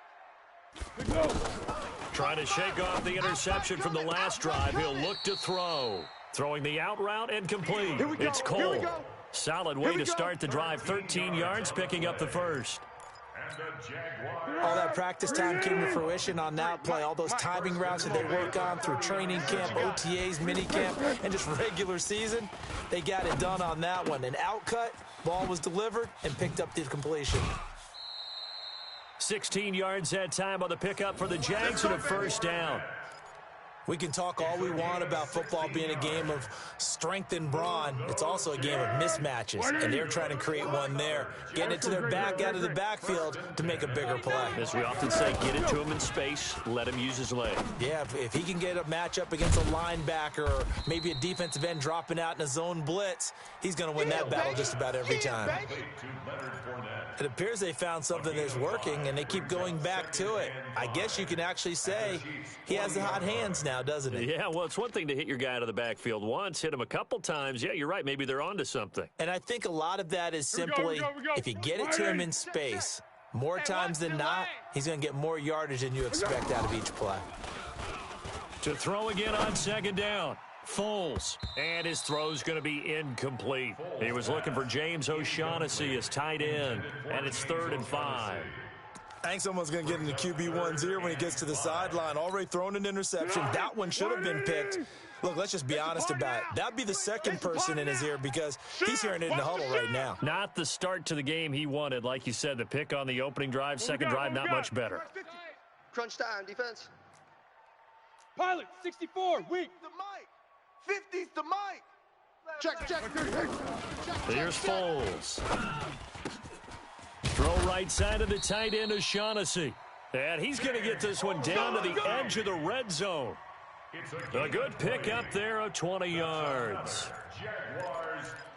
Let's go. Trying to shake off the interception from the last drive. He'll look to throw. Throwing the out route and complete. It's Cole. Solid way to start the drive. 13 yards, picking up the first. All that practice time came to fruition on that play. All those timing routes that they work on through training camp, OTAs, minicamp, and just regular season, they got it done on that one. An outcut, ball was delivered, and picked up the completion. 16 yards that time on the pickup for the Jags and a first down. We can talk all we want about football being a game of strength and brawn. It's also a game of mismatches, and they're trying to create one there, getting it to their back out of the backfield to make a bigger play. As we often say, get it to him in space, let him use his leg. Yeah, if he can get a matchup against a linebacker or maybe a defensive end dropping out in a zone blitz, he's going to win that battle just about every time. It appears they found something that's working, and they keep going back to it. I guess you can actually say he has the hot hands now, doesn't he? Yeah, well, it's one thing to hit your guy out of the backfield once, hit him a couple times. Yeah, you're right. Maybe they're onto something. And I think a lot of that is simply if you get it to him in space, more times than not, he's going to get more yardage than you expect out of each play. To throw again on second down. Foles, and his throw's going to be incomplete. He was looking for James O'Shaughnessy as tight end, and it's 3rd and 5. I think someone's going to get in the QB1's ear when he gets to the sideline. Already thrown an interception. That one should have been picked. Look, let's just be honest about it. That'd be the second person in his ear because he's hearing it in the huddle right now. Not the start to the game he wanted. Like you said, the pick on the opening drive, second drive, not much better. Crunch time, defense. Pilot, 64, weak. The mic. 50's the mic. Check. Here's Foles. Throw right side of the tight end, O'Shaughnessy. And he's going to get this one down to the edge of the red zone. A good pick up there of 20 yards.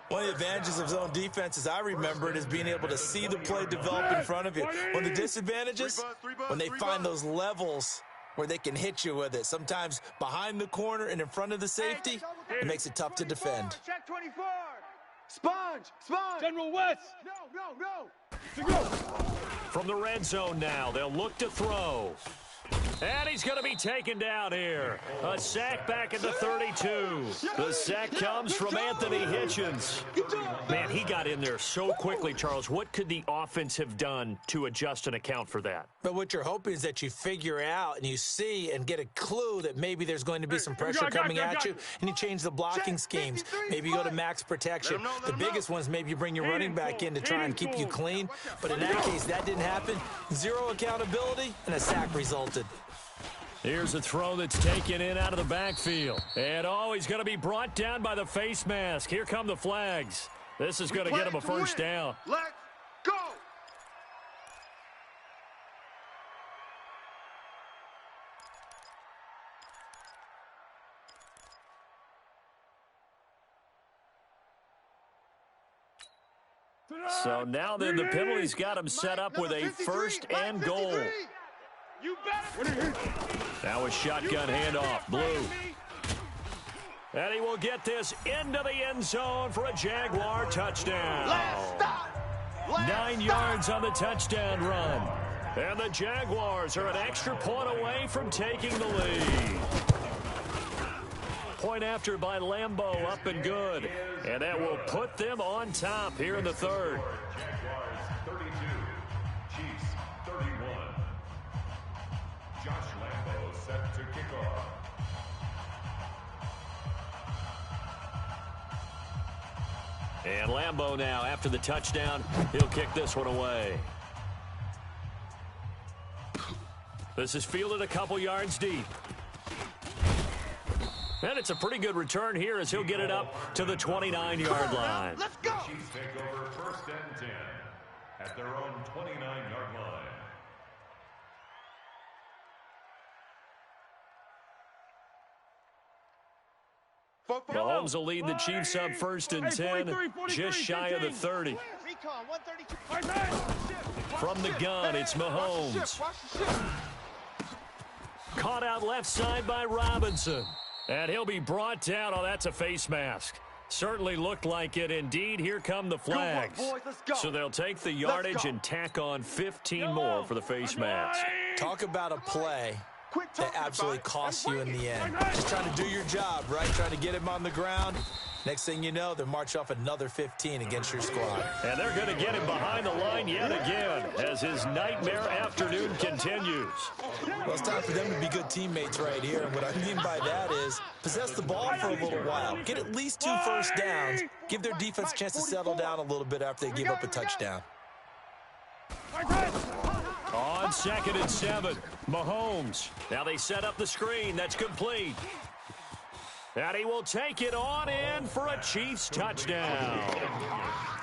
One of the advantages of zone defense, as I remember it, is being able to see the play develop in front of you. One of the disadvantages, when they find those levels where they can hit you with it. Sometimes behind the corner and in front of the safety, it makes it tough to defend. Check 24. Sponge. General West. No. From the red zone now, they'll look to throw. And he's going to be taken down here. A sack back at the 32. The sack comes from Anthony Hitchens. Man, he got in there so quickly, Charles. What could the offense have done to adjust and account for that? But what you're hoping is that you figure out and you see and get a clue that maybe there's going to be some pressure coming at you, and you change the blocking schemes. Maybe you go to max protection. The biggest one is maybe you bring your running back in to try and keep you clean. But in that case, that didn't happen. Zero accountability, and a sack resulted. Here's a throw that's taken in out of the backfield. And he's going to be brought down by the face mask. Here come the flags. This is going to get him a first down. Let's go. So now then the penalty's got him set up with a 1st and goal. You better. Now a shotgun handoff, Blue. And he will get this into the end zone for a Jaguar touchdown. 9 yards on the touchdown run. And the Jaguars are an extra point away from taking the lead. Point after by Lambeau, up and good. And that will put them on top here in the 3rd. Jaguars 32, Chiefs 31. Josh Lambeau set to kick off. And Lambeau now, after the touchdown, he'll kick this one away. This is fielded a couple yards deep. And it's a pretty good return here as he'll get it up to the 29-yard line. Let's go. Chiefs take over 1st and 10 at their own 29-yard line. Mahomes will lead the Chiefs up 1st and 10, just shy of the 30. Recon 132. From the gun, it's Mahomes. Caught out left side by Robinson. And he'll be brought down. Oh, that's a face mask. Certainly looked like it. Indeed, here come the flags. Come on, boys, let's go. So they'll take the yardage and tack on 15 more for the face mask. Talk about a play that absolutely costs you in the end. Just trying to do your job, right? Trying to get him on the ground. Next thing you know, they'll march off another 15 against your squad. And they're going to get him behind the line yet again as his nightmare afternoon continues. Well, it's time for them to be good teammates right here. And what I mean by that is possess the ball for a little while. Get at least 2 first downs. Give their defense a chance to settle down a little bit after they give up a touchdown. On 2nd and 7, Mahomes. Now they set up the screen. That's complete. And he will take it on in for a Chiefs touchdown.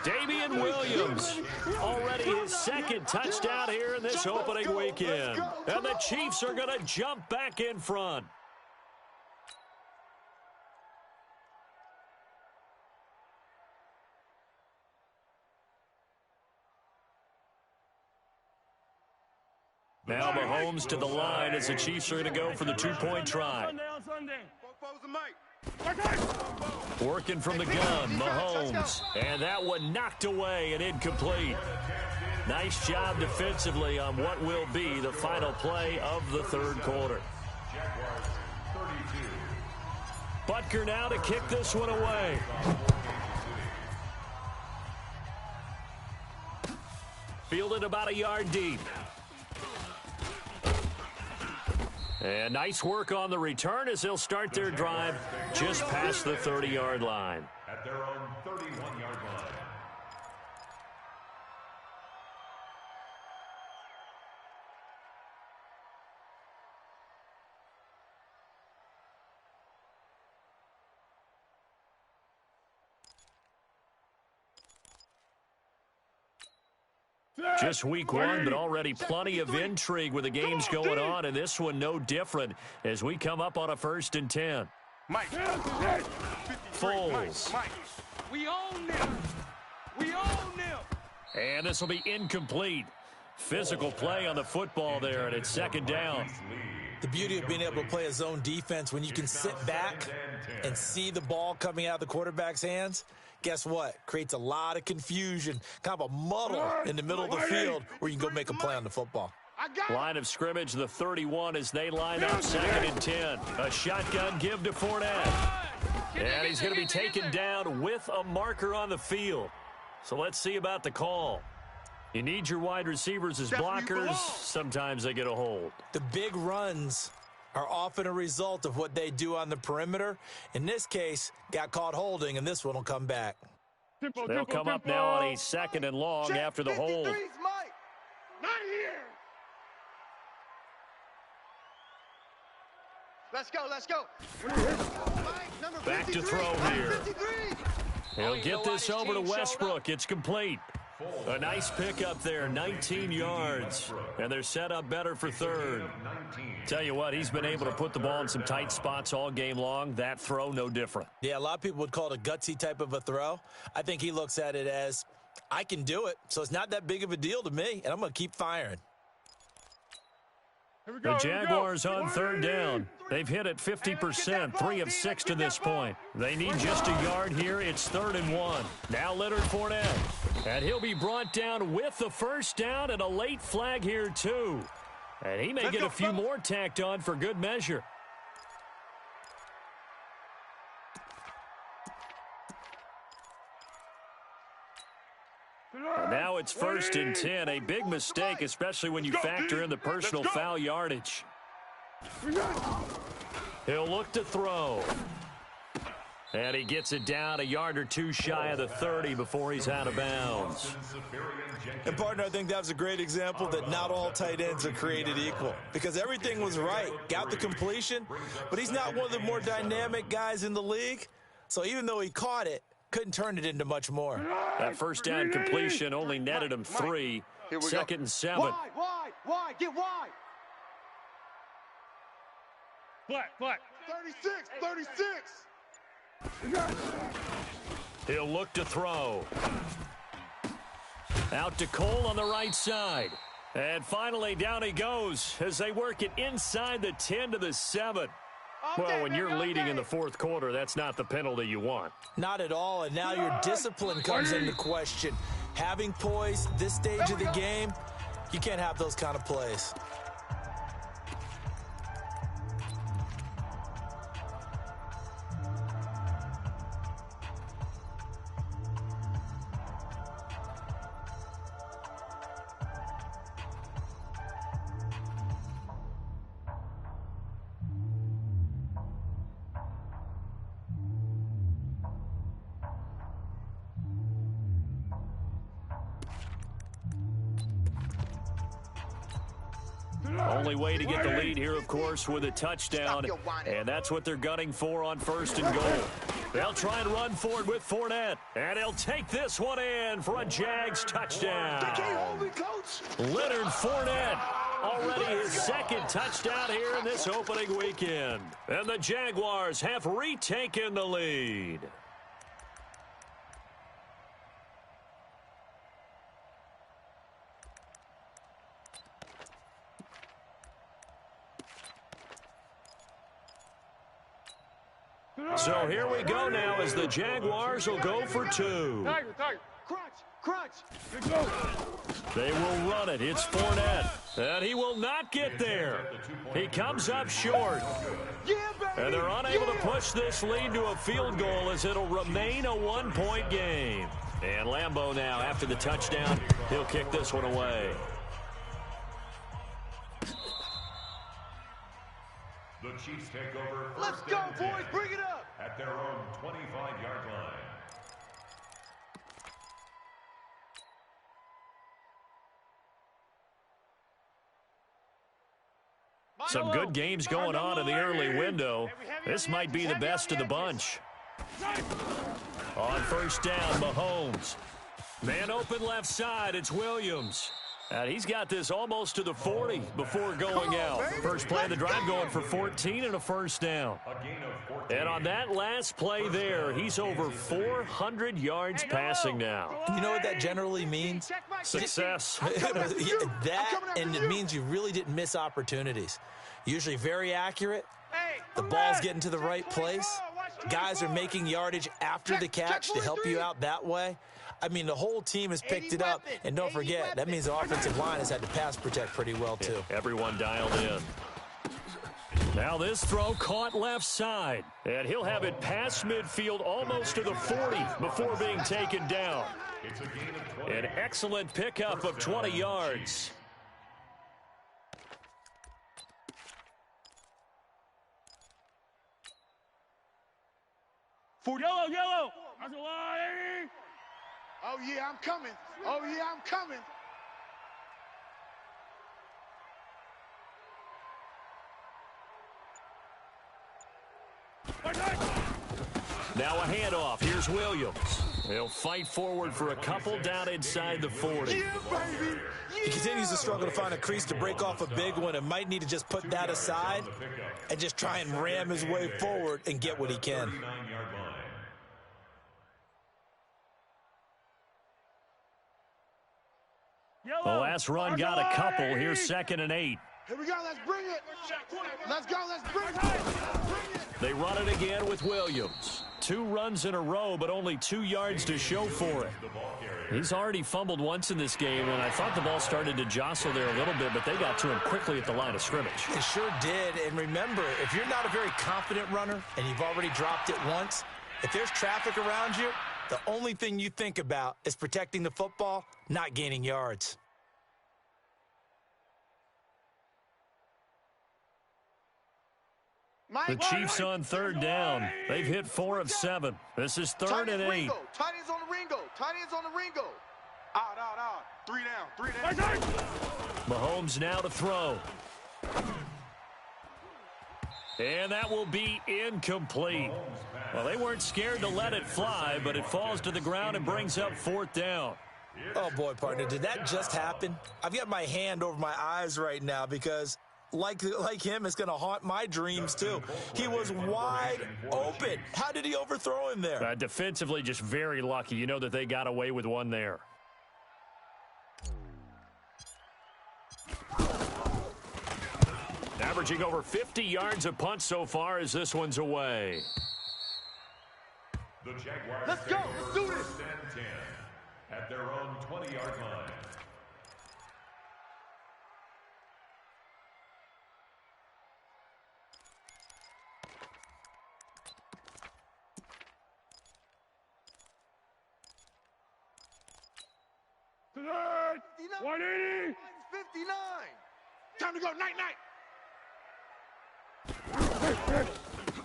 Damian Williams, already his 2nd touchdown here in this opening weekend. And the Chiefs are going to jump back in front. Now Mahomes to the line as the Chiefs are going to go for the 2-point try. Working from the gun, Mahomes. And that one knocked away and incomplete. Nice job defensively on what will be the final play of the 3rd quarter. Butker now to kick this one away. Fielded about a yard deep. And nice work on the return as they'll start their drive just past the 30-yard line. At their own 31-yard line. Just week 1, but already plenty of intrigue with the games going on, and this one no different as we come up on a 1st and 10. Mike. Foles. Mike. We own them. We own them. And this will be incomplete. Physical play on the football there, and it's 2nd down. The beauty of being able to play a zone defense when you can sit back and see the ball coming out of the quarterback's hands, guess what? Creates a lot of confusion, kind of a muddle in the middle of the field where you can go make a play on the football. Line of scrimmage, the 31 as they line up 2nd and 10. A shotgun give to Fournette. And he's going to be taken down with a marker on the field. So let's see about the call. You need your wide receivers as blockers. Sometimes they get a hold. The big runs are often a result of what they do on the perimeter. In this case, got caught holding, and this one will come back. They'll come up now on a 2nd and long after the hold. Not here. Let's go, let's go. Back to throw here. He'll get this over to Westbrook. It's complete. A nice pickup there, 19 yards. And they're set up better for 3rd. Tell you what, he's been able to put the ball in some tight spots all game long. That throw, no different. Yeah, a lot of people would call it a gutsy type of a throw. I think he looks at it as, I can do it, so it's not that big of a deal to me, and I'm going to keep firing. The Jaguars on 3rd down. They've hit it 50%, 3 of 6 to this point. They need just a yard here. It's 3rd and 1. Now Leonard Fournette. And he'll be brought down with the 1st down and a late flag here too. And he may get a few more tacked on for good measure. And now it's 1st and 10. A big mistake, especially when you factor in the personal foul yardage. He'll look to throw. And he gets it down a yard or 2 shy of the 30 before he's out of bounds. And, partner, I think that was a great example that not all tight ends are created equal. Because everything was right. Got the completion, but he's not one of the more dynamic guys in the league. So even though he caught it, couldn't turn it into much more. That 1st down completion only netted him 3. 2nd and 7. Wide, get wide. What? 36. He'll look to throw. Out to Cole on the right side. And finally down he goes as they work it inside the 10 to the 7. Well, when you're leading in the 4th quarter, that's not the penalty you want. Not at all, and now your discipline comes into question. Having poise this stage of the game, you can't have those kind of plays. Only way to get the lead here, of course, with a touchdown, and that's what they're gunning for on 1st and goal. They'll try and run for it with Fournette, and he'll take this one in for a Jags touchdown. Leonard Fournette, already his 2nd touchdown here in this opening weekend. And the Jaguars have retaken the lead. So here we go now as the Jaguars will go for 2. Tiger. Crunch. They will run it. It's Fournette. And he will not get there. He comes up short. And they're unable to push this lead to a field goal as it'll remain a 1-point game. And Lambeau now, after the touchdown, he'll kick this one away. The Chiefs take over. Let's go, boys. Bring it up. At their own 25-yard line. Some good games going on in the early window. This might be the best of the bunch. On 1st down, Mahomes. Man open left side, it's Williams. And he's got this almost to the 40 before going out. First play of the drive going for 14 and a 1st down. And on that last play there, he's over 400 yards passing now. You know what that generally means? Success. That, and it means you really didn't miss opportunities. Usually very accurate. The ball's getting to the right place. Guys are making yardage after the catch to help you out that way. I mean, the whole team has picked it up. And don't forget, that means the offensive line has had to pass protect pretty well, too. Yeah, everyone dialed in. Now this throw caught left side. And he'll have it past midfield almost to the 40 before being taken down. An excellent pickup of 20 yards. Yellow. That's a lie. Oh, yeah, I'm coming. Now a handoff. Here's Williams. He'll fight forward for a couple down inside the 40. He continues to struggle to find a crease to break off a big one and might need to just put that aside and just try and ram his way forward and get what he can. The last run got a couple. Here's 2nd and 8. Here we go. Let's bring it. Let's go. Let's bring it. They run it again with Williams. 2 runs in a row, but only 2 yards to show for it. He's already fumbled once in this game, and I thought the ball started to jostle there a little bit, but they got to him quickly at the line of scrimmage. It sure did. And remember, if you're not a very confident runner and you've already dropped it once, if there's traffic around you, the only thing you think about is protecting the football, not gaining yards. The Chiefs on 3rd down. They've hit 4 of 7. This is 3rd and 8. Tight ends on the Ringo. Out. 3 down. Mahomes now to throw. And that will be incomplete. Well, they weren't scared to let it fly, but it falls to the ground and brings up 4th down. Oh, boy, partner, did that just happen? I've got my hand over my eyes right now because like him, it's going to haunt my dreams, too. He was wide open. How did he overthrow him there? Defensively, just very lucky. You know that they got away with one there. Averaging over 50 yards a punt so far as this one's away. The Jaguars. Let's go. Let's do this. 10 at their own 20-yard line. Tonight, 180. 59. Time to go. Night.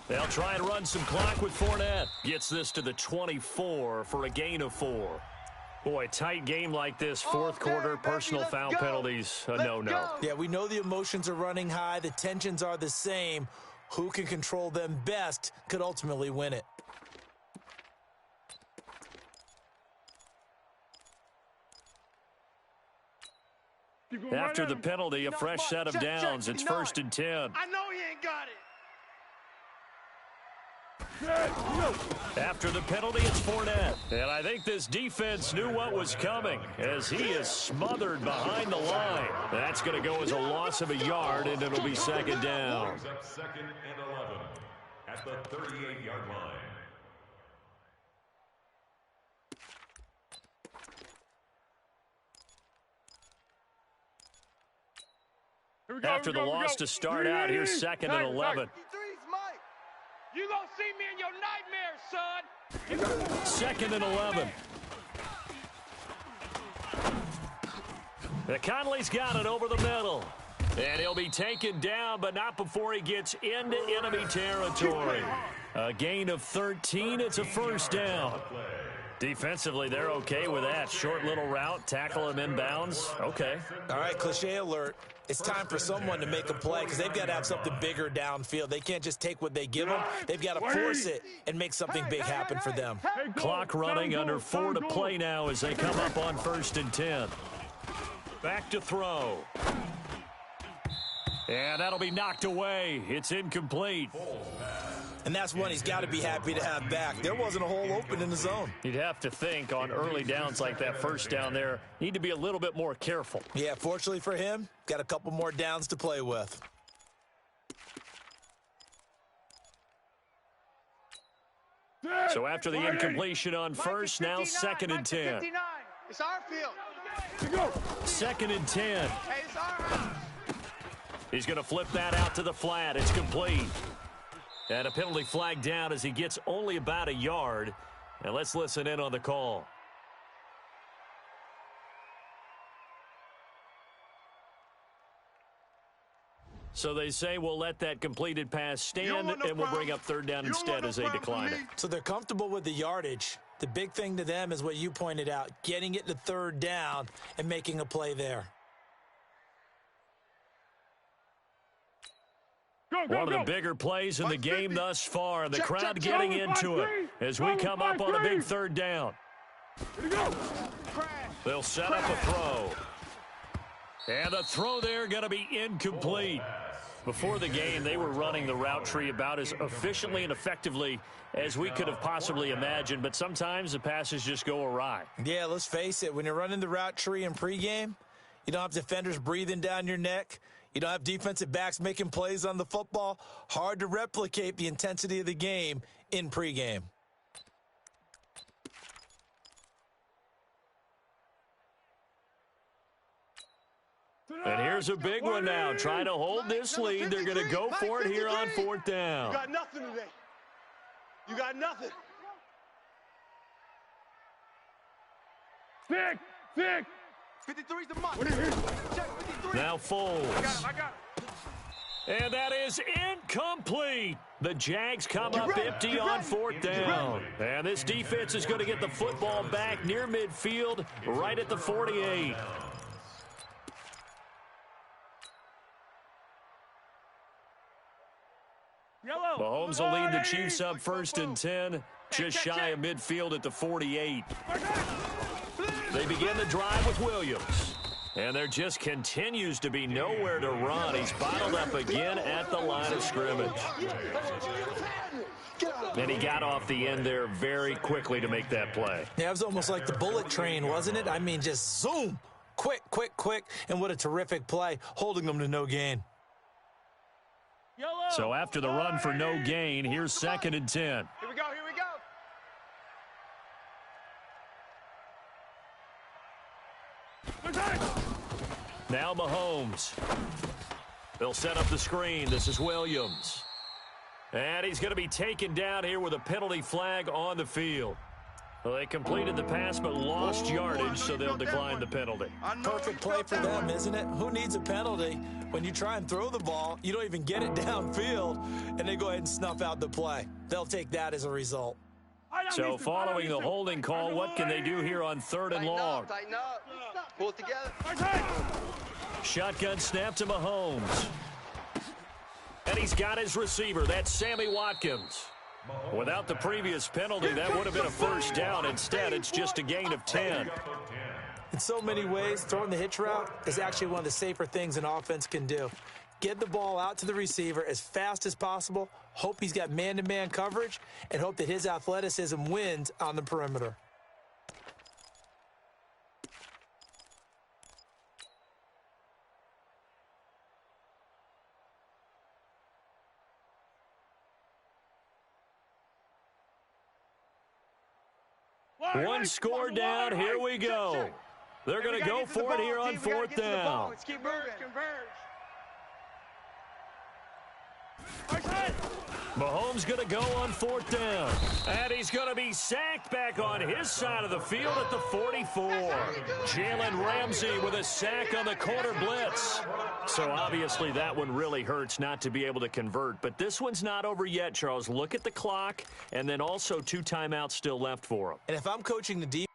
They'll try and run some clock with Fournette. Gets this to the 24 for a gain of 4. Boy, tight game like this, fourth quarter, personal foul penalties, a no-no. Yeah, we know the emotions are running high. The tensions are the same. Who can control them best could ultimately win it. After the penalty, a fresh set of downs. It's 1st and 10. I know he ain't got it. After the penalty, it's Fournette. And I think this defense knew what was coming as he is smothered behind the line. That's going to go as a loss of a yard, and it'll be 2nd down. Up 2nd and 11 at the 38-yard line. After the loss to start out, here's 2nd and 11. You gonna see me in your nightmares, son. 2nd and 11. Conley's got it over the middle. And he'll be taken down, but not before he gets into enemy territory. A gain of 13. It's a 1st down. Defensively, they're okay with that. Short little route, tackle him inbounds. Okay. All right, cliche alert. It's time for someone to make a play because they've got to have something bigger downfield. They can't just take what they give them. They've got to force it and make something big happen for them. Clock running, under 4 to play now as they come up on 1st and 10. Back to throw. And that'll be knocked away. It's incomplete. And that's one he's got to be happy to have back. There wasn't a hole open in the zone. You'd have to think on early downs like that 1st down there, need to be a little bit more careful. Yeah, fortunately for him, got a couple more downs to play with. So after the incompletion on 1st, now 2nd and 10. It's our field. 2nd and 10. Hey, it's our house. He's going to flip that out to the flat. It's complete. And a penalty flag down as he gets only about a yard. And let's listen in on the call. So they say we'll let that completed pass stand, and we'll bring up 3rd down instead as they decline it. So they're comfortable with the yardage. The big thing to them is what you pointed out, getting it to 3rd down and making a play there. One of the bigger plays in the game thus far. The crowd getting into it as we come up on a big 3rd down. They'll set up a throw. And the throw there going to be incomplete. Before the game, they were running the route tree about as efficiently and effectively as we could have possibly imagined, but sometimes the passes just go awry. Yeah, let's face it. When you're running the route tree in pregame, you don't have defenders breathing down your neck. You don't have defensive backs making plays on the football. Hard to replicate the intensity of the game in pregame. And here's a big one now. Trying to hold this lead. They're going to go for it here on 4th down. You got nothing today. You got nothing. Sick. 53's the mark. Check 53. Now Foles. I got it. And that is incomplete. The Jags come up empty on 4th down. And this defense is going to get the football back near midfield, right at the 48. Mahomes will lead the Chiefs up 1st and 10, just shy of midfield at the 48. They begin the drive with Williams. And there just continues to be nowhere to run. He's bottled up again at the line of scrimmage. And he got off the end there very quickly to make that play. Yeah, it was almost like the bullet train, wasn't it? I mean, just zoom. Quick. And what a terrific play, holding them to no gain. So after the run for no gain, here's 2nd and 10. Here we go. Now Mahomes. They'll set up the screen. This is Williams. And he's going to be taken down here with a penalty flag on the field. Well, they completed the pass but lost yardage, so they'll decline the penalty. Perfect play for them, isn't it? Who needs a penalty? When you try and throw the ball, you don't even get it downfield, and they go ahead and snuff out the play. They'll take that as a result. So following the holding call, what can they do here on 3rd and long? Tighten up. Pull it together. Shotgun snap to Mahomes. And he's got his receiver. That's Sammy Watkins. Without the previous penalty, that would have been a first down. Instead, it's just a gain of 10. In so many ways, throwing the hitch route is actually one of the safer things an offense can do. Get the ball out to the receiver as fast as possible, hope he's got man-to-man coverage, and hope that his athleticism wins on the perimeter. One score down. Here we go. They're going to go for it here on 4th down. Let's keep moving. Converge. Mahomes going to go on 4th down. And he's going to be sacked back on his side of the field at the 44. Jalen Ramsey with a sack on the corner blitz. So obviously that one really hurts not to be able to convert. But this one's not over yet, Charles. Look at the clock, and then also 2 timeouts still left for him. And if I'm coaching the defense,